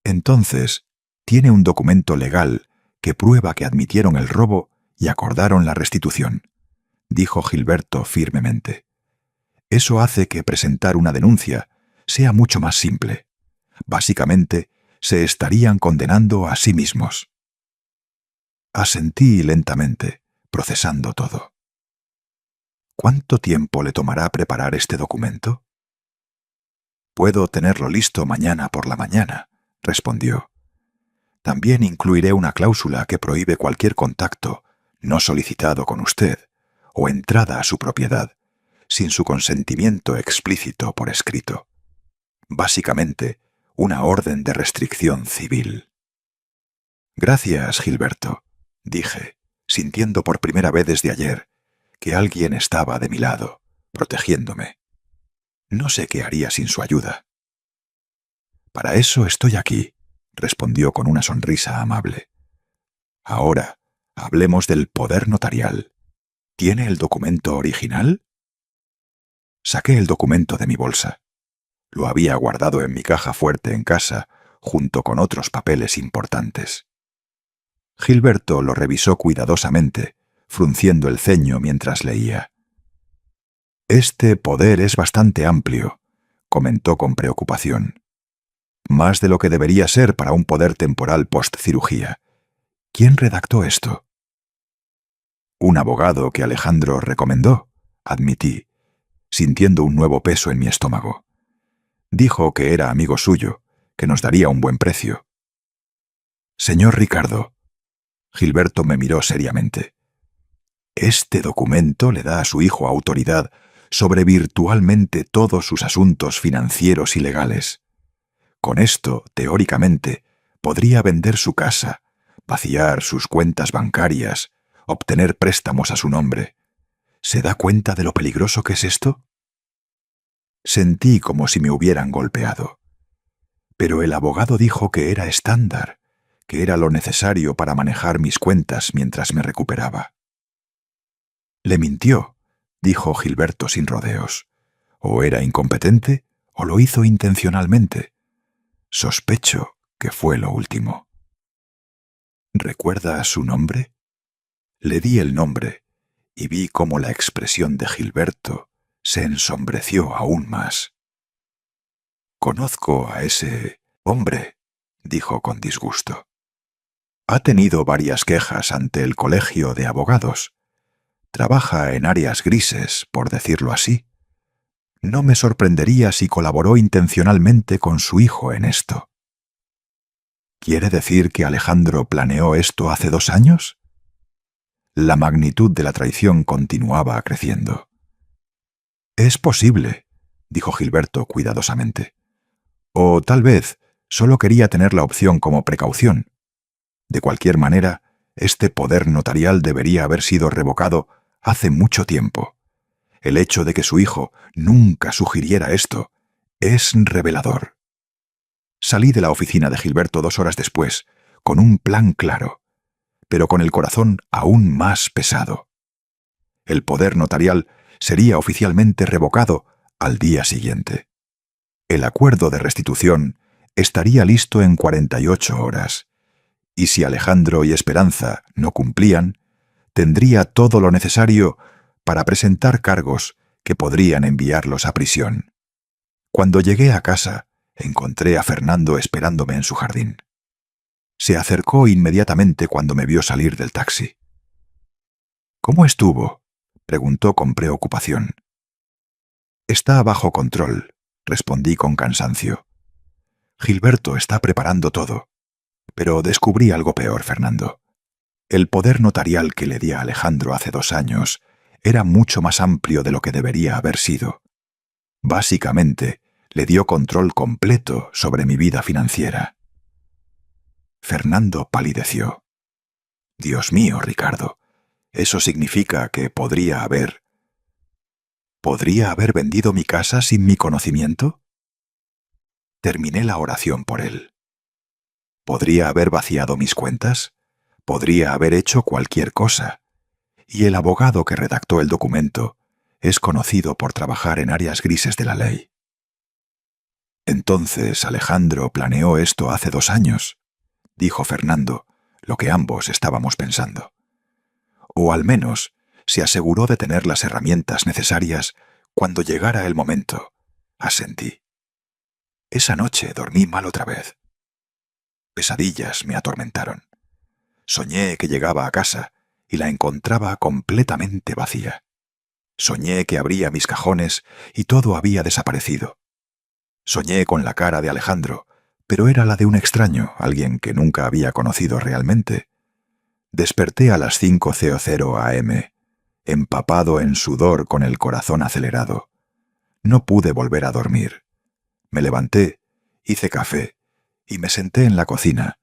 «Entonces, tiene un documento legal que prueba que admitieron el robo y acordaron la restitución», dijo Gilberto firmemente. «Eso hace que presentar una denuncia sea mucho más simple. Básicamente, se estarían condenando a sí mismos». Asentí lentamente, procesando todo. «¿Cuánto tiempo le tomará preparar este documento?». «Puedo tenerlo listo mañana por la mañana», respondió. «También incluiré una cláusula que prohíbe cualquier contacto no solicitado con usted o entrada a su propiedad sin su consentimiento explícito por escrito. Básicamente, una orden de restricción civil». «Gracias, Gilberto», dije, sintiendo por primera vez desde ayer que alguien estaba de mi lado, protegiéndome. No sé qué haría sin su ayuda. «Para eso estoy aquí», respondió con una sonrisa amable. «Ahora, hablemos del poder notarial. ¿Tiene el documento original?». Saqué el documento de mi bolsa. Lo había guardado en mi caja fuerte en casa, junto con otros papeles importantes. Gilberto lo revisó cuidadosamente, frunciendo el ceño mientras leía. «Este poder es bastante amplio», comentó con preocupación. «Más de lo que debería ser para un poder temporal post-cirugía. ¿Quién redactó esto?» «Un abogado que Alejandro recomendó», admití, sintiendo un nuevo peso en mi estómago. «Dijo que era amigo suyo, que nos daría un buen precio». «Señor Ricardo», Gilberto me miró seriamente, «este documento le da a su hijo autoridad sobre virtualmente todos sus asuntos financieros y legales. Con esto, teóricamente, podría vender su casa, vaciar sus cuentas bancarias, obtener préstamos a su nombre. ¿Se da cuenta de lo peligroso que es esto?» Sentí como si me hubieran golpeado. Pero el abogado dijo que era estándar, que era lo necesario para manejar mis cuentas mientras me recuperaba. «Le mintió», dijo Gilberto sin rodeos. «O era incompetente o lo hizo intencionalmente. Sospecho que fue lo último». «¿Recuerda su nombre?» Le di el nombre y vi cómo la expresión de Gilberto se ensombreció aún más. «Conozco a ese hombre», dijo con disgusto. «Ha tenido varias quejas ante el colegio de abogados. Trabaja en áreas grises, por decirlo así. No me sorprendería si colaboró intencionalmente con su hijo en esto». «¿Quiere decir que Alejandro planeó esto hace 2 años?» La magnitud de la traición continuaba creciendo. «Es posible», dijo Gilberto cuidadosamente. «O tal vez solo quería tener la opción como precaución. De cualquier manera, este poder notarial debería haber sido revocado hace mucho tiempo. El hecho de que su hijo nunca sugiriera esto es revelador». Salí de la oficina de Gilberto 2 horas después, con un plan claro, pero con el corazón aún más pesado. El poder notarial sería oficialmente revocado al día siguiente. El acuerdo de restitución estaría listo en 48 horas, y si Alejandro y Esperanza no cumplían, tendría todo lo necesario para presentar cargos que podrían enviarlos a prisión. Cuando llegué a casa, encontré a Fernando esperándome en su jardín. Se acercó inmediatamente cuando me vio salir del taxi. «¿Cómo estuvo?», preguntó con preocupación. «Está bajo control», respondí con cansancio. «Gilberto está preparando todo. Pero descubrí algo peor, Fernando. El poder notarial que le di a Alejandro hace 2 años era mucho más amplio de lo que debería haber sido. Básicamente, le dio control completo sobre mi vida financiera». Fernando palideció. «Dios mío, Ricardo, eso significa que podría haber vendido mi casa sin mi conocimiento». Terminé la oración por él. «Podría haber vaciado mis cuentas, podría haber hecho cualquier cosa, y el abogado que redactó el documento es conocido por trabajar en áreas grises de la ley». «Entonces Alejandro planeó esto hace 2 años», dijo Fernando, lo que ambos estábamos pensando. «O al menos se aseguró de tener las herramientas necesarias cuando llegara el momento», asentí. Esa noche dormí mal otra vez. Pesadillas me atormentaron. Soñé que llegaba a casa y la encontraba completamente vacía. Soñé que abría mis cajones y todo había desaparecido. Soñé con la cara de Alejandro, pero era la de un extraño, alguien que nunca había conocido realmente. Desperté a las 5:00 am, empapado en sudor con el corazón acelerado. No pude volver a dormir. Me levanté, hice café y me senté en la cocina,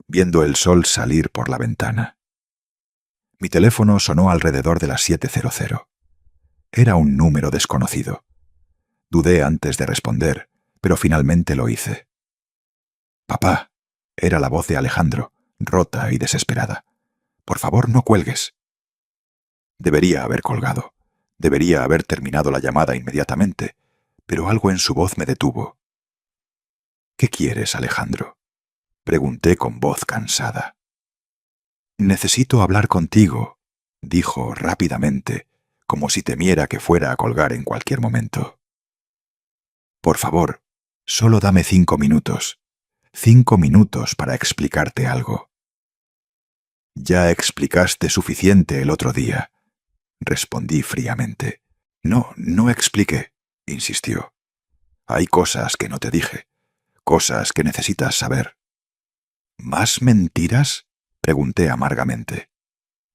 viendo el sol salir por la ventana. Mi teléfono sonó alrededor de las 7:00. Era un número desconocido. Dudé antes de responder, pero finalmente lo hice. «Papá», era la voz de Alejandro, rota y desesperada. «Por favor, no cuelgues». Debería haber colgado. Debería haber terminado la llamada inmediatamente, pero algo en su voz me detuvo. «¿Qué quieres, Alejandro?», pregunté con voz cansada. «Necesito hablar contigo», dijo rápidamente, como si temiera que fuera a colgar en cualquier momento. «Por favor, solo dame 5 minutos. 5 minutos para explicarte algo». «Ya explicaste suficiente el otro día», respondí fríamente. No expliqué», insistió. «Hay cosas que no te dije, cosas que necesitas saber». «¿Más mentiras?», pregunté amargamente.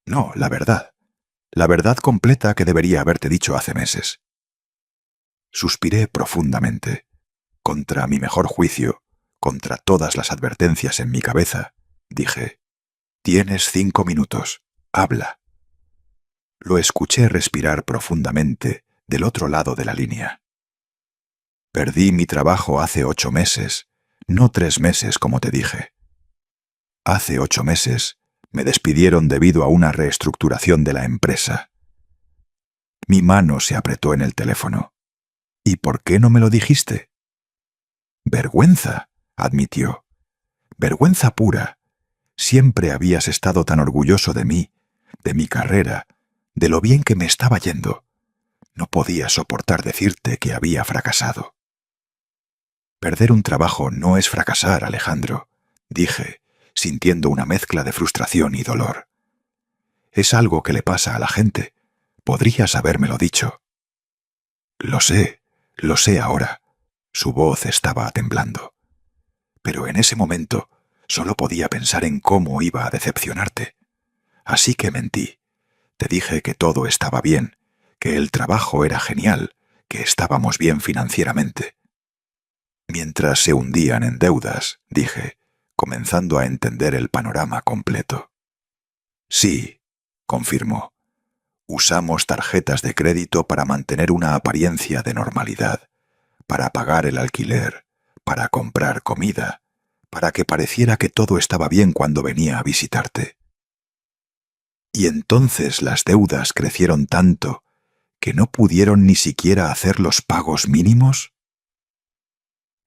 «No, la verdad completa que debería haberte dicho hace meses». Suspiré profundamente. Contra mi mejor juicio, contra todas las advertencias en mi cabeza, dije: «Tienes 5 minutos, habla». Lo escuché respirar profundamente del otro lado de la línea. «Perdí mi trabajo hace 8 meses, no 3 meses como te dije. Hace 8 meses me despidieron debido a una reestructuración de la empresa». Mi mano se apretó en el teléfono. «¿Y por qué no me lo dijiste?». «Vergüenza», admitió. «Vergüenza pura. Siempre habías estado tan orgulloso de mí, de mi carrera, de lo bien que me estaba yendo. No podía soportar decirte que había fracasado». «Perder un trabajo no es fracasar, Alejandro», dije, sintiendo una mezcla de frustración y dolor. «Es algo que le pasa a la gente. Podrías habérmelo dicho». Lo sé ahora». Su voz estaba temblando. «Pero en ese momento solo podía pensar en cómo iba a decepcionarte. Así que mentí. Te dije que todo estaba bien, que el trabajo era genial, que estábamos bien financieramente». Mientras se hundían en deudas, dije, comenzando a entender el panorama completo. «Sí», confirmó. «Usamos tarjetas de crédito para mantener una apariencia de normalidad, para pagar el alquiler, para comprar comida, para que pareciera que todo estaba bien cuando venía a visitarte. Y entonces las deudas crecieron tanto que no pudieron ni siquiera hacer los pagos mínimos».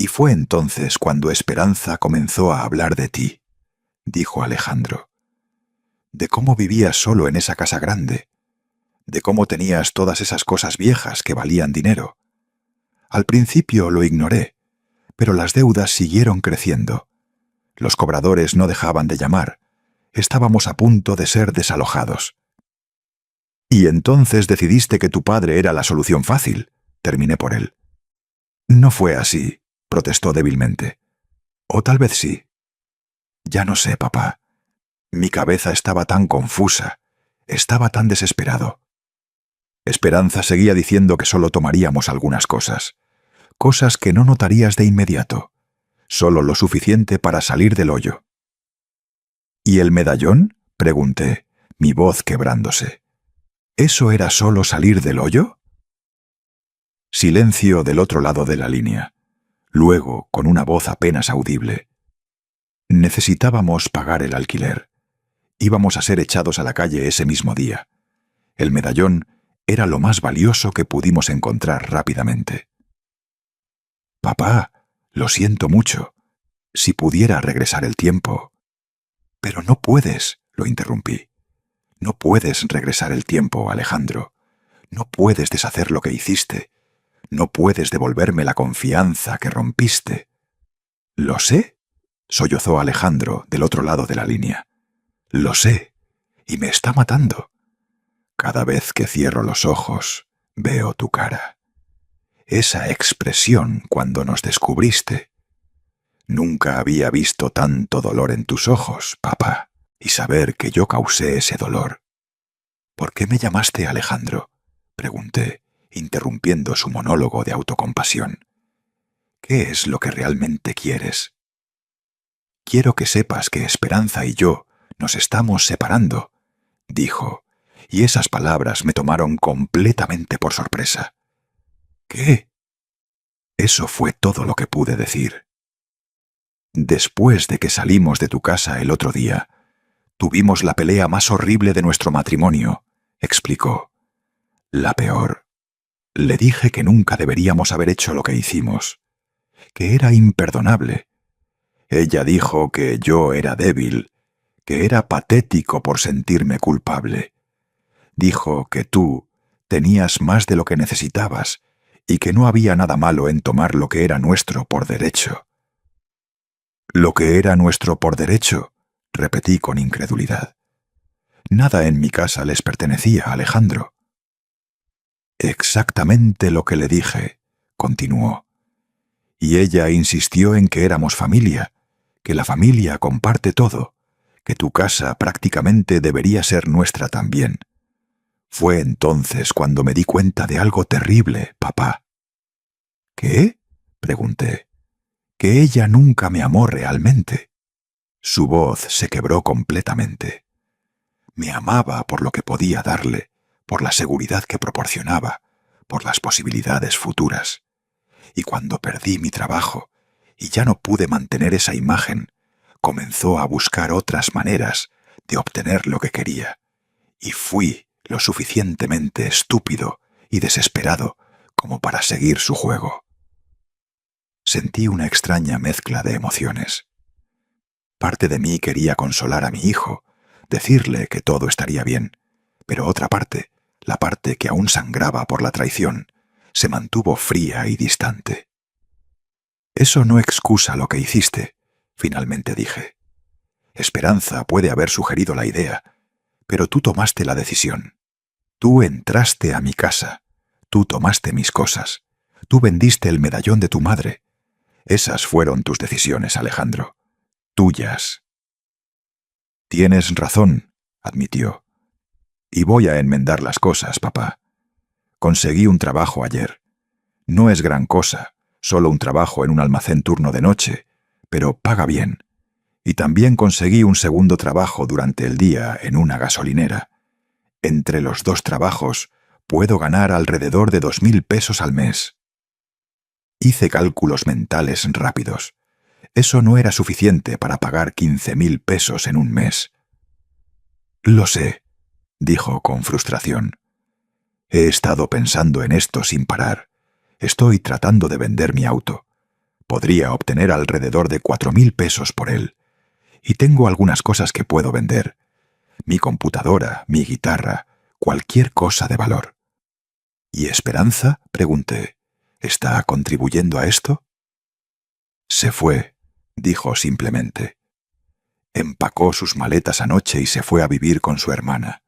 «Y fue entonces cuando Esperanza comenzó a hablar de ti», dijo Alejandro. «De cómo vivías solo en esa casa grande, de cómo tenías todas esas cosas viejas que valían dinero. Al principio lo ignoré, pero las deudas siguieron creciendo. Los cobradores no dejaban de llamar. Estábamos a punto de ser desalojados». «Y entonces decidiste que tu padre era la solución fácil», terminé por él. «No fue así», protestó débilmente. «O tal vez sí». «Ya no sé, papá. Mi cabeza estaba tan confusa, estaba tan desesperado». Esperanza seguía diciendo que solo tomaríamos algunas cosas, cosas que no notarías de inmediato, solo lo suficiente para salir del hoyo. «¿Y el medallón?», pregunté, mi voz quebrándose. «¿Eso era solo salir del hoyo?». Silencio del otro lado de la línea. Luego, con una voz apenas audible: «Necesitábamos pagar el alquiler. Íbamos a ser echados a la calle ese mismo día. El medallón era lo más valioso que pudimos encontrar rápidamente». «Papá, lo siento mucho. Si pudiera regresar el tiempo». «Pero no puedes», lo interrumpí. «No puedes regresar el tiempo, Alejandro. No puedes deshacer lo que hiciste. No puedes devolverme la confianza que rompiste». «Lo sé», sollozó Alejandro del otro lado de la línea. «Lo sé, y me está matando. Cada vez que cierro los ojos, veo tu cara. Esa expresión cuando nos descubriste. Nunca había visto tanto dolor en tus ojos, papá, y saber que yo causé ese dolor». «¿Por qué me llamaste Alejandro?», pregunté, interrumpiendo su monólogo de autocompasión. «¿Qué es lo que realmente quieres?». «Quiero que sepas que Esperanza y yo nos estamos separando», dijo, y esas palabras me tomaron completamente por sorpresa. «¿Qué?». Eso fue todo lo que pude decir. «Después de que salimos de tu casa el otro día, tuvimos la pelea más horrible de nuestro matrimonio», explicó. «La peor, Le dije que nunca deberíamos haber hecho lo que hicimos, que era imperdonable. Ella dijo que yo era débil, que era patético por sentirme culpable. Dijo que tú tenías más de lo que necesitabas y que no había nada malo en tomar lo que era nuestro por derecho. ¿Lo que era nuestro por derecho?, repetí con incredulidad. Nada en mi casa les pertenecía, Alejandro. Exactamente lo que le dije, continuó. Y ella insistió en que éramos familia, que la familia comparte todo, que tu casa prácticamente debería ser nuestra también. Fue entonces cuando me di cuenta de algo terrible, papá. ¿Qué?, pregunté. Que ella nunca me amó realmente. Su voz se quebró completamente. Me amaba por lo que podía darle, por la seguridad que proporcionaba, por las posibilidades futuras. Y cuando perdí mi trabajo y ya no pude mantener esa imagen, comenzó a buscar otras maneras de obtener lo que quería. Y fui lo suficientemente estúpido y desesperado como para seguir su juego. Sentí una extraña mezcla de emociones. Parte de mí quería consolar a mi hijo, decirle que todo estaría bien, pero otra parte, la parte que aún sangraba por la traición, se mantuvo fría y distante. Eso no excusa lo que hiciste, finalmente dije. Esperanza puede haber sugerido la idea, pero tú tomaste la decisión. Tú entraste a mi casa, tú tomaste mis cosas, tú vendiste el medallón de tu madre. Esas fueron tus decisiones, Alejandro. Tuyas. Tienes razón, admitió. Y voy a enmendar las cosas, papá. Conseguí un trabajo ayer. No es gran cosa, solo un trabajo en un almacén turno de noche, pero paga bien. Y también conseguí un segundo trabajo durante el día en una gasolinera. Entre los dos trabajos puedo ganar alrededor de 2.000 pesos al mes. Hice cálculos mentales rápidos. Eso no era suficiente para pagar 15.000 pesos en un mes. Lo sé, dijo con frustración. He estado pensando en esto sin parar. Estoy tratando de vender mi auto. Podría obtener alrededor de 4.000 pesos por él. Y tengo algunas cosas que puedo vender. Mi computadora, mi guitarra, cualquier cosa de valor. ¿Y Esperanza?, pregunté. ¿Está contribuyendo a esto? Se fue, dijo simplemente. Empacó sus maletas anoche y se fue a vivir con su hermana.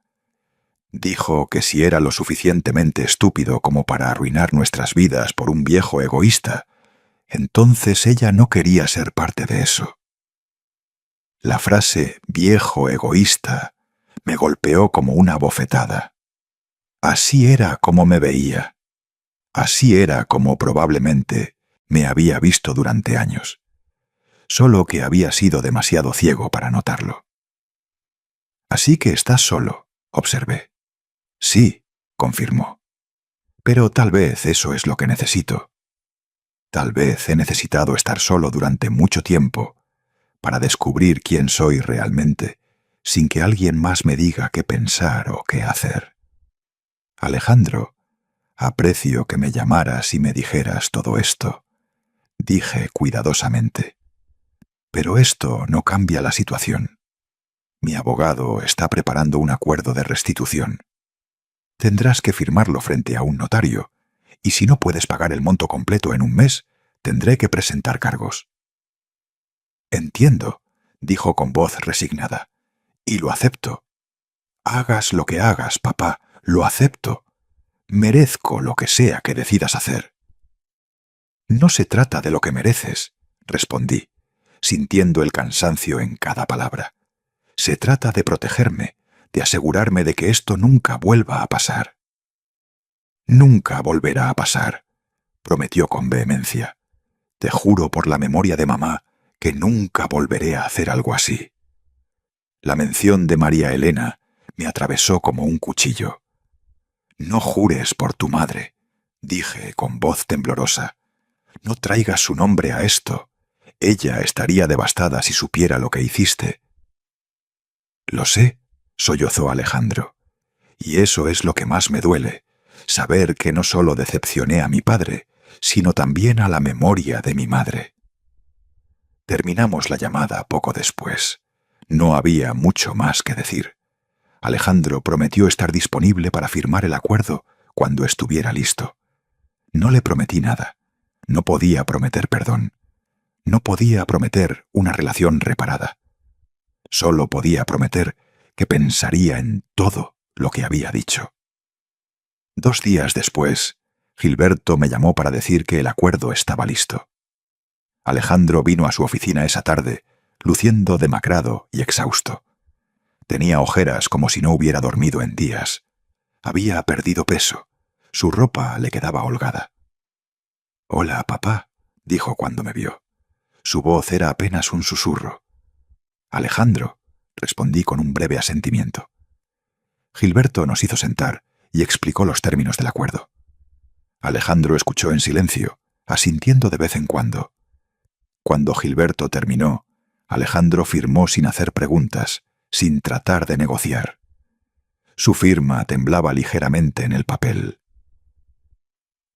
Dijo que si era lo suficientemente estúpido como para arruinar nuestras vidas por un viejo egoísta, entonces ella no quería ser parte de eso. La frase «viejo egoísta» me golpeó como una bofetada. Así era como me veía. Así era como probablemente me había visto durante años. Solo que había sido demasiado ciego para notarlo. «Así que estás solo», observé. «Sí», confirmó. «Pero tal vez eso es lo que necesito. Tal vez he necesitado estar solo durante mucho tiempo para descubrir quién soy realmente, sin que alguien más me diga qué pensar o qué hacer. Alejandro, aprecio que me llamaras y me dijeras todo esto», dije cuidadosamente. «Pero esto no cambia la situación. Mi abogado está preparando un acuerdo de restitución. Tendrás que firmarlo frente a un notario, y si no puedes pagar el monto completo en un mes, tendré que presentar cargos». «Entiendo», dijo con voz resignada, «y lo acepto. Hagas lo que hagas, papá, lo acepto. Merezco lo que sea que decidas hacer». «No se trata de lo que mereces», respondí, sintiendo el cansancio en cada palabra. «Se trata de protegerme, de asegurarme de que esto nunca vuelva a pasar». «Nunca volverá a pasar», prometió con vehemencia. «Te juro por la memoria de mamá que nunca volveré a hacer algo así». La mención de María Elena me atravesó como un cuchillo. «No jures por tu madre», dije con voz temblorosa. «No traigas su nombre a esto. Ella estaría devastada si supiera lo que hiciste». «Lo sé», sollozó Alejandro. «Y eso es lo que más me duele. saber que no solo decepcioné a mi padre, sino también a la memoria de mi madre. Terminamos la llamada poco después. No había mucho más que decir. Alejandro prometió estar disponible para firmar el acuerdo cuando estuviera listo. No le prometí nada. No podía prometer perdón. No podía prometer una relación reparada. Solo podía prometer que pensaría en todo lo que había dicho. 2 días después, Gilberto me llamó para decir que el acuerdo estaba listo. Alejandro vino a su oficina esa tarde, luciendo demacrado y exhausto. Tenía ojeras como si no hubiera dormido en días. Había perdido peso. Su ropa le quedaba holgada. «Hola, papá», dijo cuando me vio. Su voz era apenas un susurro. «Alejandro», respondí con un breve asentimiento. Gilberto nos hizo sentar y explicó los términos del acuerdo. Alejandro escuchó en silencio, asintiendo de vez en cuando. Cuando Gilberto terminó, Alejandro firmó sin hacer preguntas, sin tratar de negociar. Su firma temblaba ligeramente en el papel.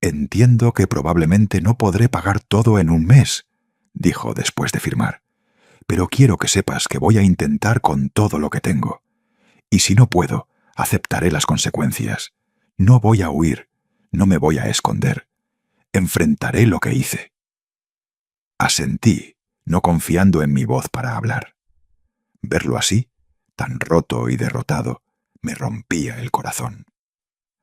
«Entiendo que probablemente no podré pagar todo en un mes», dijo después de firmar. «Pero quiero que sepas que voy a intentar con todo lo que tengo. Y si no puedo, aceptaré las consecuencias. No voy a huir, no me voy a esconder. Enfrentaré lo que hice». Asentí, no confiando en mi voz para hablar. Verlo así, tan roto y derrotado, me rompía el corazón.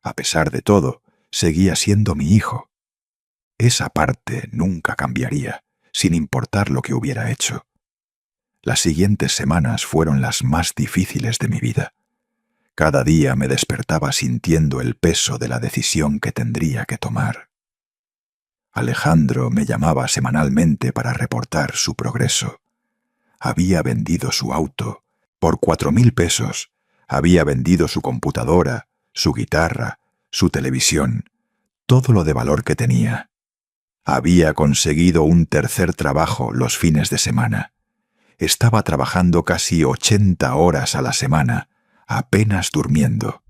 A pesar de todo, seguía siendo mi hijo. Esa parte nunca cambiaría, sin importar lo que hubiera hecho. Las siguientes semanas fueron las más difíciles de mi vida. Cada día me despertaba sintiendo el peso de la decisión que tendría que tomar. Alejandro me llamaba semanalmente para reportar su progreso. Había vendido su auto por 4.000 pesos. Había vendido su computadora, su guitarra, su televisión, todo lo de valor que tenía. Había conseguido un tercer trabajo los fines de semana. Estaba trabajando casi 80 horas a la semana, apenas durmiendo.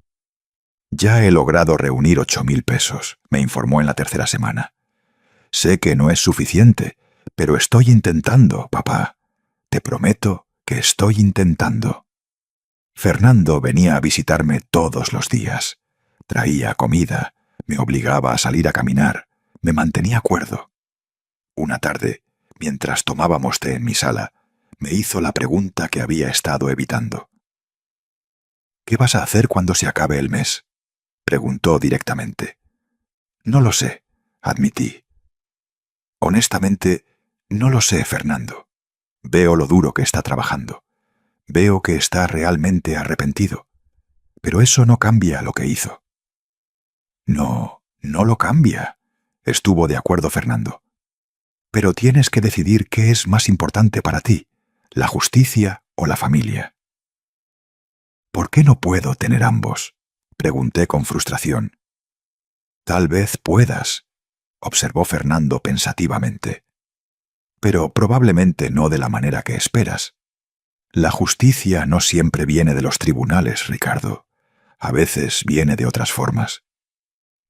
«Ya he logrado reunir 8.000 pesos», me informó en la tercera semana. «Sé que no es suficiente, pero estoy intentando, papá. Te prometo que estoy intentando». Fernando venía a visitarme todos los días. Traía comida, me obligaba a salir a caminar, me mantenía cuerdo. Una tarde, mientras tomábamos té en mi sala, me hizo la pregunta que había estado evitando. «¿Qué vas a hacer cuando se acabe el mes?», preguntó directamente. «No lo sé», admití. «Honestamente, no lo sé, Fernando. Veo lo duro que está trabajando. Veo que está realmente arrepentido. Pero eso no cambia lo que hizo». «No, no lo cambia», estuvo de acuerdo Fernando. «Pero tienes que decidir qué es más importante para ti, la justicia o la familia». «¿Por qué no puedo tener ambos?», pregunté con frustración. «Tal vez puedas», observó Fernando pensativamente. «Pero probablemente no de la manera que esperas. La justicia no siempre viene de los tribunales, Ricardo. A veces viene de otras formas».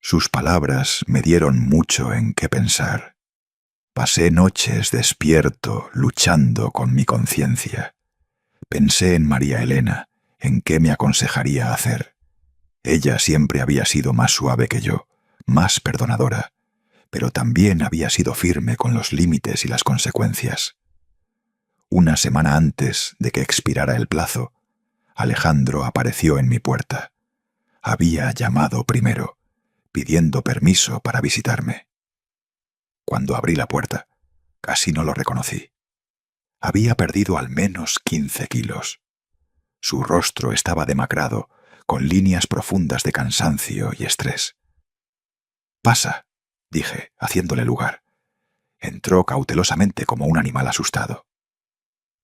Sus palabras me dieron mucho en qué pensar. Pasé noches despierto, luchando con mi conciencia. Pensé en María Elena, en qué me aconsejaría hacer. Ella siempre había sido más suave que yo, más perdonadora, pero también había sido firme con los límites y las consecuencias. Una semana antes de que expirara el plazo, Alejandro apareció en mi puerta. Había llamado primero, pidiendo permiso para visitarme. Cuando abrí la puerta, casi no lo reconocí. Había perdido al menos 15 kilos. Su rostro estaba demacrado, con líneas profundas de cansancio y estrés. «Pasa», dije, haciéndole lugar. Entró cautelosamente como un animal asustado.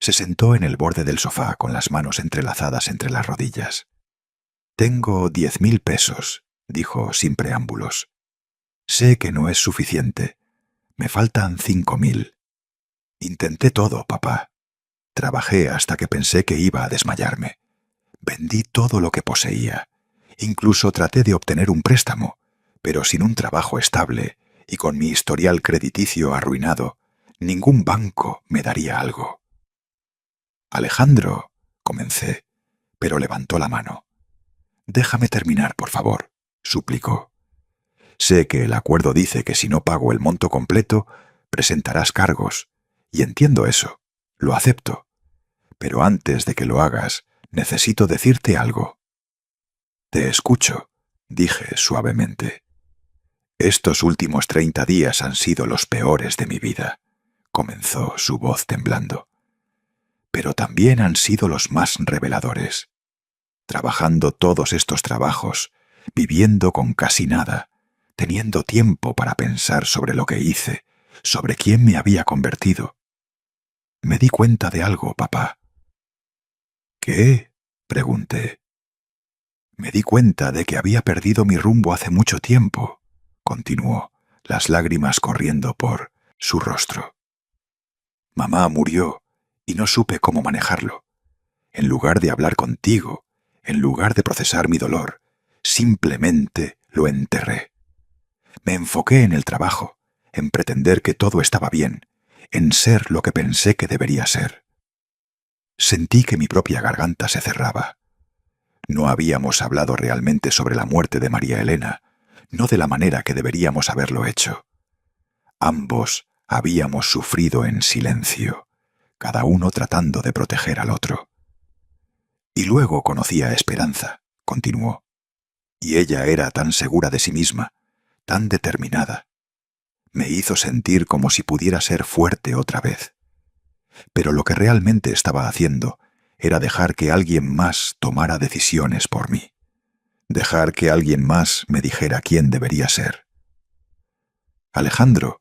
Se sentó en el borde del sofá con las manos entrelazadas entre las rodillas. «Tengo 10.000 pesos», dijo sin preámbulos. «Sé que no es suficiente. Me faltan 5.000. Intenté todo, papá. Trabajé hasta que pensé que iba a desmayarme. Vendí todo lo que poseía. Incluso traté de obtener un préstamo, pero sin un trabajo estable y con mi historial crediticio arruinado, ningún banco me daría algo. Alejandro, comencé, pero levantó la mano. Déjame terminar, por favor, suplicó. Sé que el acuerdo dice que si no pago el monto completo, presentarás cargos, y entiendo eso, lo acepto. Pero antes de que lo hagas, necesito decirte algo. Te escucho, dije suavemente. Estos últimos 30 días han sido los peores de mi vida, comenzó su voz temblando. Pero también han sido los más reveladores. Trabajando todos estos trabajos, viviendo con casi nada, teniendo tiempo para pensar sobre lo que hice, sobre quién me había convertido. Me di cuenta de algo, papá. ¿Qué? Pregunté. Me di cuenta de que había perdido mi rumbo hace mucho tiempo, continuó, las lágrimas corriendo por su rostro. Mamá murió y no supe cómo manejarlo. En lugar de hablar contigo, en lugar de procesar mi dolor, simplemente lo enterré. Me enfoqué en el trabajo, en pretender que todo estaba bien, en ser lo que pensé que debería ser. Sentí que mi propia garganta se cerraba. No habíamos hablado realmente sobre la muerte de María Elena, no de la manera que deberíamos haberlo hecho. Ambos habíamos sufrido en silencio, cada uno tratando de proteger al otro. Y luego conocí a Esperanza, continuó. Y ella era tan segura de sí misma, tan determinada. Me hizo sentir como si pudiera ser fuerte otra vez. Pero lo que realmente estaba haciendo era dejar que alguien más tomara decisiones por mí. Dejar que alguien más me dijera quién debería ser. Alejandro,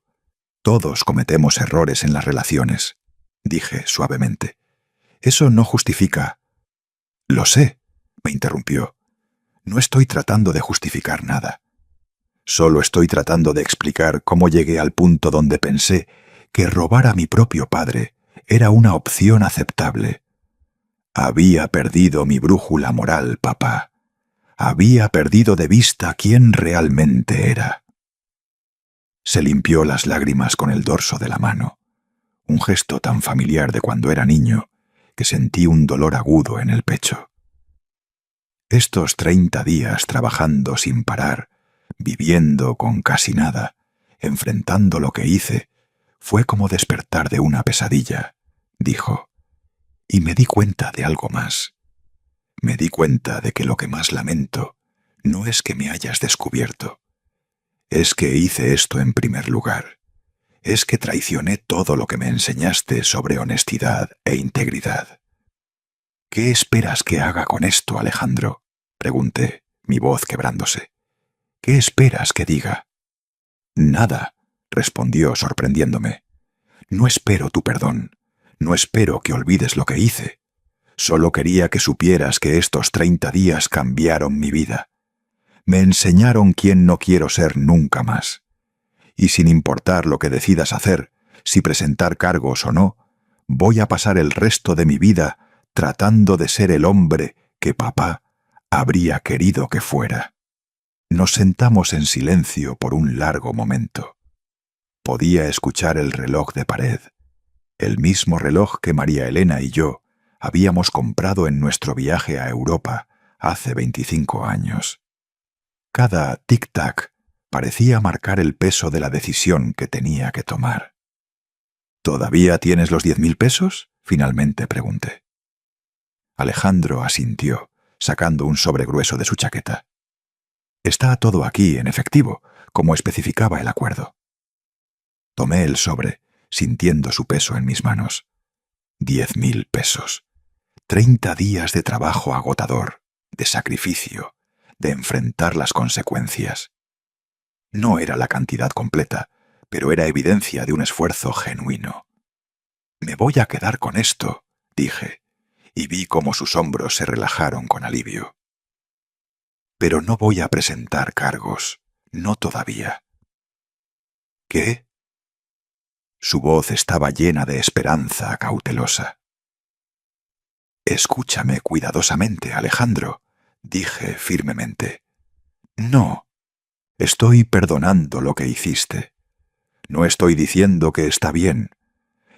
todos cometemos errores en las relaciones, dije suavemente. Eso no justifica... Lo sé, me interrumpió. No estoy tratando de justificar nada. Solo estoy tratando de explicar cómo llegué al punto donde pensé que robar a mi propio padre era una opción aceptable. Había perdido mi brújula moral, papá. Había perdido de vista quién realmente era. Se limpió las lágrimas con el dorso de la mano, un gesto tan familiar de cuando era niño que sentí un dolor agudo en el pecho. Estos 30 días trabajando sin parar, viviendo con casi nada, enfrentando lo que hice, fue como despertar de una pesadilla, dijo. Y me di cuenta de algo más. Me di cuenta de que lo que más lamento no es que me hayas descubierto. Es que hice esto en primer lugar. Es que traicioné todo lo que me enseñaste sobre honestidad e integridad. ¿Qué esperas que haga con esto, Alejandro? Pregunté, mi voz quebrándose. ¿Qué esperas que diga? Nada, respondió sorprendiéndome. No espero tu perdón. No espero que olvides lo que hice. Solo quería que supieras que estos 30 días cambiaron mi vida. Me enseñaron quién no quiero ser nunca más. Y sin importar lo que decidas hacer, si presentar cargos o no, voy a pasar el resto de mi vida tratando de ser el hombre que papá habría querido que fuera. Nos sentamos en silencio por un largo momento. Podía escuchar el reloj de pared, el mismo reloj que María Elena y yo habíamos comprado en nuestro viaje a Europa hace 25 años. Cada tic-tac parecía marcar el peso de la decisión que tenía que tomar. ¿Todavía tienes los 10.000 pesos? Finalmente pregunté. Alejandro asintió, sacando un sobre grueso de su chaqueta. Está todo aquí en efectivo, como especificaba el acuerdo. Tomé el sobre, sintiendo su peso en mis manos. 10.000 pesos. 30 días de trabajo agotador, de sacrificio, de enfrentar las consecuencias. No era la cantidad completa, pero era evidencia de un esfuerzo genuino. Me voy a quedar con esto, dije, y vi cómo sus hombros se relajaron con alivio. Pero no voy a presentar cargos, no todavía. ¿Qué? Su voz estaba llena de esperanza cautelosa. Escúchame cuidadosamente, Alejandro, dije firmemente. No, Estoy perdonando lo que hiciste. No estoy diciendo que está bien.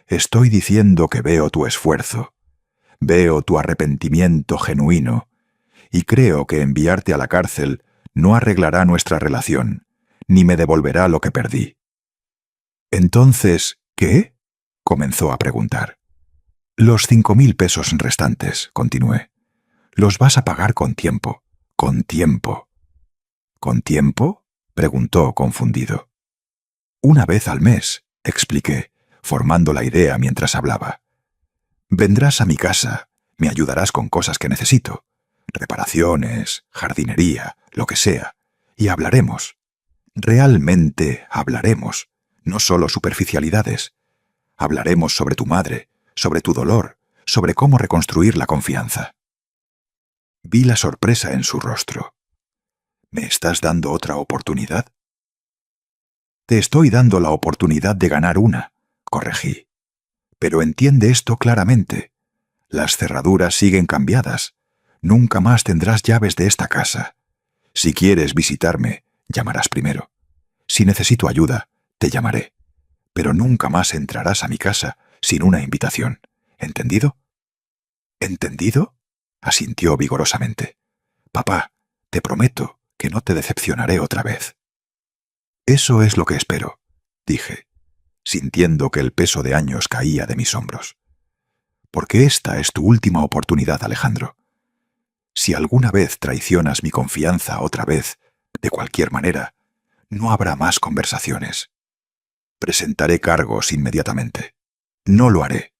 Estoy diciendo que veo tu esfuerzo. Veo tu arrepentimiento genuino. Y creo que enviarte a la cárcel no arreglará nuestra relación, ni me devolverá lo que perdí. Entonces, ¿qué? Comenzó a preguntar. Los 5.000 pesos restantes, continué. Los vas a pagar con tiempo. Con tiempo. ¿Con tiempo? Preguntó confundido. Una vez al mes, expliqué, formando la idea mientras hablaba. Vendrás a mi casa, me ayudarás con cosas que necesito, reparaciones, jardinería, lo que sea, y hablaremos. Realmente hablaremos, no solo superficialidades. Hablaremos sobre tu madre, sobre tu dolor, sobre cómo reconstruir la confianza. Vi la sorpresa en su rostro. ¿Me estás dando otra oportunidad? Te estoy dando la oportunidad de ganar una, corregí. Pero entiende esto claramente. Las cerraduras siguen cambiadas. Nunca más tendrás llaves de esta casa. Si quieres visitarme, llamarás primero. Si necesito ayuda, te llamaré. Pero nunca más entrarás a mi casa sin una invitación. ¿Entendido? ¿Entendido? Asintió vigorosamente. Papá, te prometo que no te decepcionaré otra vez. Eso es lo que espero, dije, sintiendo que el peso de años caía de mis hombros. Porque esta es tu última oportunidad, Alejandro. Si alguna vez traicionas mi confianza otra vez, de cualquier manera, no habrá más conversaciones. Presentaré cargos inmediatamente. No lo haré.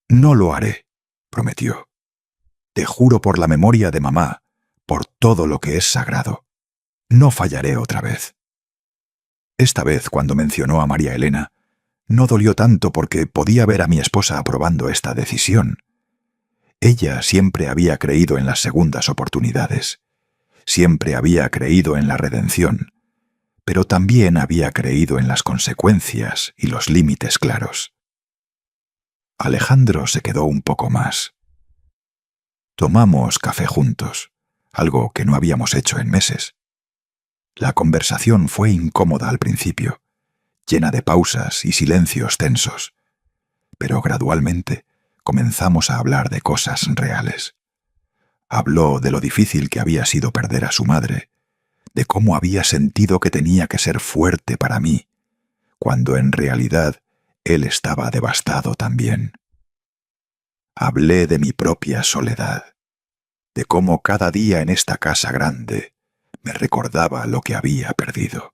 No lo haré, prometió. Te juro por la memoria de mamá, por todo lo que es sagrado. No fallaré otra vez. Esta vez, cuando mencionó a María Elena, no dolió tanto porque podía ver a mi esposa aprobando esta decisión. Ella siempre había creído en las segundas oportunidades. Siempre había creído en la redención. Pero también había creído en las consecuencias y los límites claros. Alejandro se quedó un poco más. Tomamos café juntos, algo que no habíamos hecho en meses. La conversación fue incómoda al principio, llena de pausas y silencios tensos, pero gradualmente comenzamos a hablar de cosas reales. Habló de lo difícil que había sido perder a su madre, de cómo había sentido que tenía que ser fuerte para mí, cuando en realidad él estaba devastado también. Hablé de mi propia soledad, de cómo cada día en esta casa grande me recordaba lo que había perdido.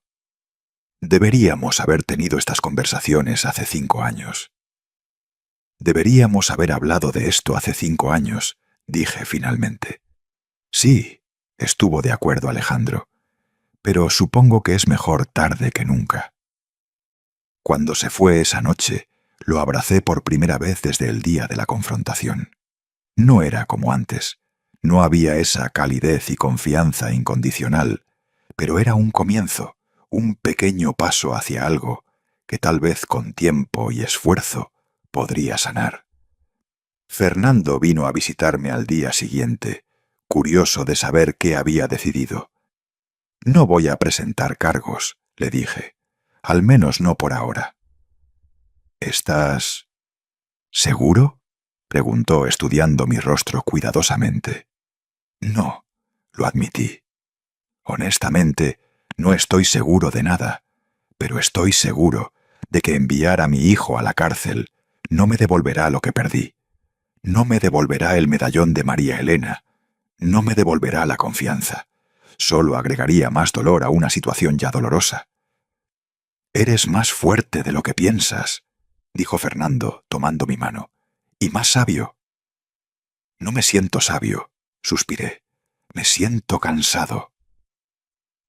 Deberíamos haber tenido estas conversaciones hace 5 años. Deberíamos haber hablado de esto hace 5 años, dije finalmente. Sí, estuvo de acuerdo Alejandro, pero supongo que es mejor tarde que nunca. Cuando se fue esa noche, lo abracé por primera vez desde el día de la confrontación. No era como antes. No había esa calidez y confianza incondicional, pero era un comienzo, un pequeño paso hacia algo que tal vez con tiempo y esfuerzo podría sanar. Fernando vino a visitarme al día siguiente, curioso de saber qué había decidido. No voy a presentar cargos, le dije, al menos no por ahora. ¿Estás seguro?, preguntó estudiando mi rostro cuidadosamente. No, lo admití. Honestamente, no estoy seguro de nada, pero estoy seguro de que enviar a mi hijo a la cárcel no me devolverá lo que perdí. No me devolverá el medallón de María Elena. No me devolverá la confianza. Solo agregaría más dolor a una situación ya dolorosa. Eres más fuerte de lo que piensas, dijo Fernando, tomando mi mano, y más sabio. No me siento sabio, suspiré. Me siento cansado.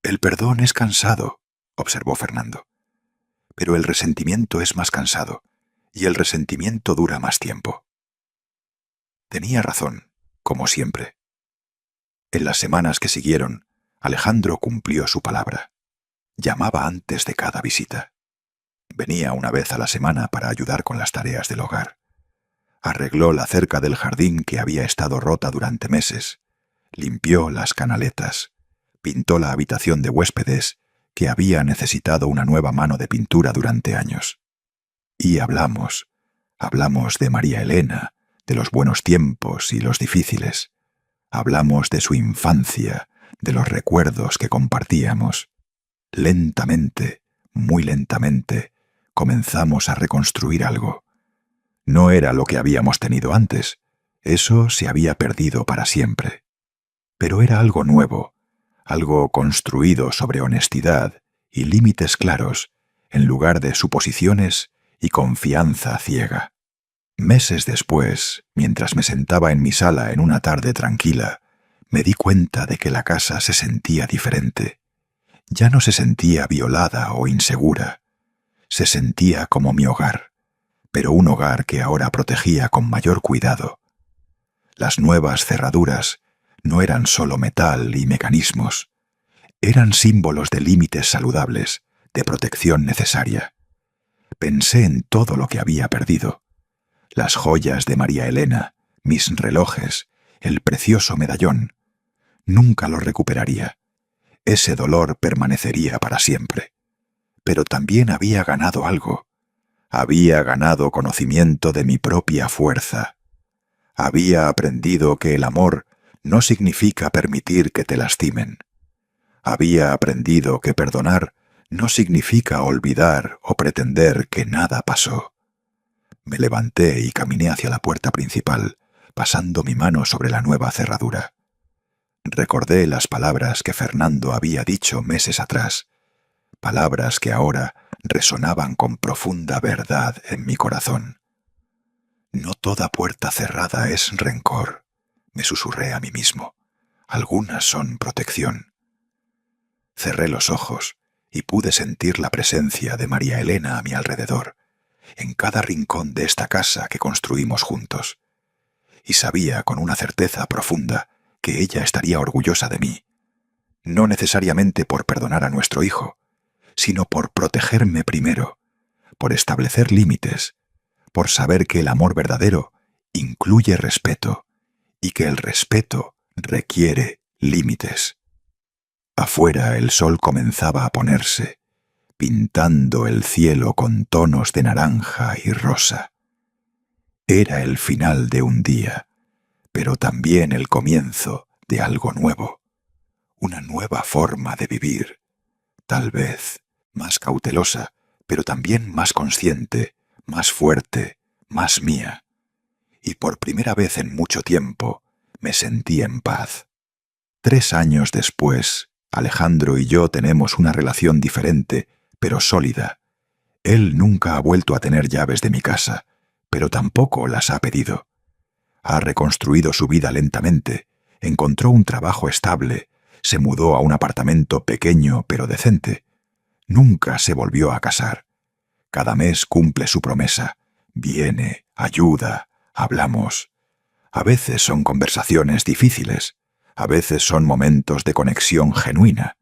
El perdón es cansado, observó Fernando. Pero el resentimiento es más cansado, y el resentimiento dura más tiempo. Tenía razón, como siempre. En las semanas que siguieron, Alejandro cumplió su palabra. Llamaba antes de cada visita. Venía una vez a la semana para ayudar con las tareas del hogar. Arregló la cerca del jardín que había estado rota durante meses. Limpió las canaletas. Pintó la habitación de huéspedes, que había necesitado una nueva mano de pintura durante años. Y hablamos de María Elena, de los buenos tiempos y los difíciles. Hablamos de su infancia, de los recuerdos que compartíamos. Lentamente, muy lentamente, comenzamos a reconstruir algo. No era lo que habíamos tenido antes. Eso se había perdido para siempre. Pero era algo nuevo, algo construido sobre honestidad y límites claros, en lugar de suposiciones y confianza ciega. Meses después, mientras me sentaba en mi sala en una tarde tranquila, me di cuenta de que la casa se sentía diferente. Ya no se sentía violada o insegura. Se sentía como mi hogar, pero un hogar que ahora protegía con mayor cuidado. Las nuevas cerraduras no eran solo metal y mecanismos. Eran símbolos de límites saludables, de protección necesaria. Pensé en todo lo que había perdido. Las joyas de María Elena, mis relojes, el precioso medallón. Nunca lo recuperaría. Ese dolor permanecería para siempre. Pero también había ganado algo. Había ganado conocimiento de mi propia fuerza. Había aprendido que el amor no significa permitir que te lastimen. Había aprendido que perdonar no significa olvidar o pretender que nada pasó. Me levanté y caminé hacia la puerta principal, pasando mi mano sobre la nueva cerradura. Recordé las palabras que Fernando había dicho meses atrás, palabras que ahora resonaban con profunda verdad en mi corazón. No toda puerta cerrada es rencor, me susurré a mí mismo. Algunas son protección. Cerré los ojos y pude sentir la presencia de María Elena a mi alrededor, en cada rincón de esta casa que construimos juntos. Y sabía con una certeza profunda que ella estaría orgullosa de mí, no necesariamente por perdonar a nuestro hijo, sino por protegerme primero, por establecer límites, por saber que el amor verdadero incluye respeto y que el respeto requiere límites. Afuera el sol comenzaba a ponerse, pintando el cielo con tonos de naranja y rosa. Era el final de un día, pero también el comienzo de algo nuevo, una nueva forma de vivir, tal vez más cautelosa, pero también más consciente, más fuerte, más mía. Y por primera vez en mucho tiempo me sentí en paz. 3 años después, Alejandro y yo tenemos una relación diferente, pero sólida. Él nunca ha vuelto a tener llaves de mi casa, pero tampoco las ha pedido. Ha reconstruido su vida lentamente, encontró un trabajo estable, se mudó a un apartamento pequeño pero decente. Nunca se volvió a casar. Cada mes cumple su promesa. Viene, ayuda, hablamos. A veces son conversaciones difíciles, a veces son momentos de conexión genuina,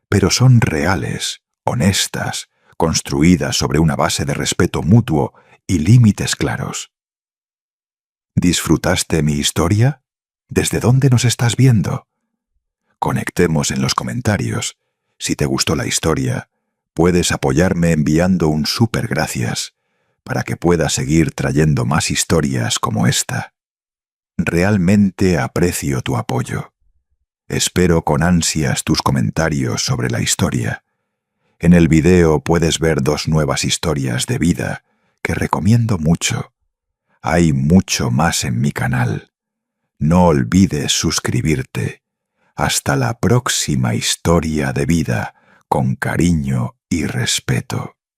pero son reales, honestas, construidas sobre una base de respeto mutuo y límites claros. ¿Disfrutaste mi historia? ¿Desde dónde nos estás viendo? Conectemos en los comentarios. Si te gustó la historia, puedes apoyarme enviando un súper gracias para que pueda seguir trayendo más historias como esta. Realmente aprecio tu apoyo. Espero con ansias tus comentarios sobre la historia. En el video puedes ver 2 nuevas historias de vida que recomiendo mucho. Hay mucho más en mi canal. No olvides suscribirte. Hasta la próxima historia de vida, con cariño y respeto.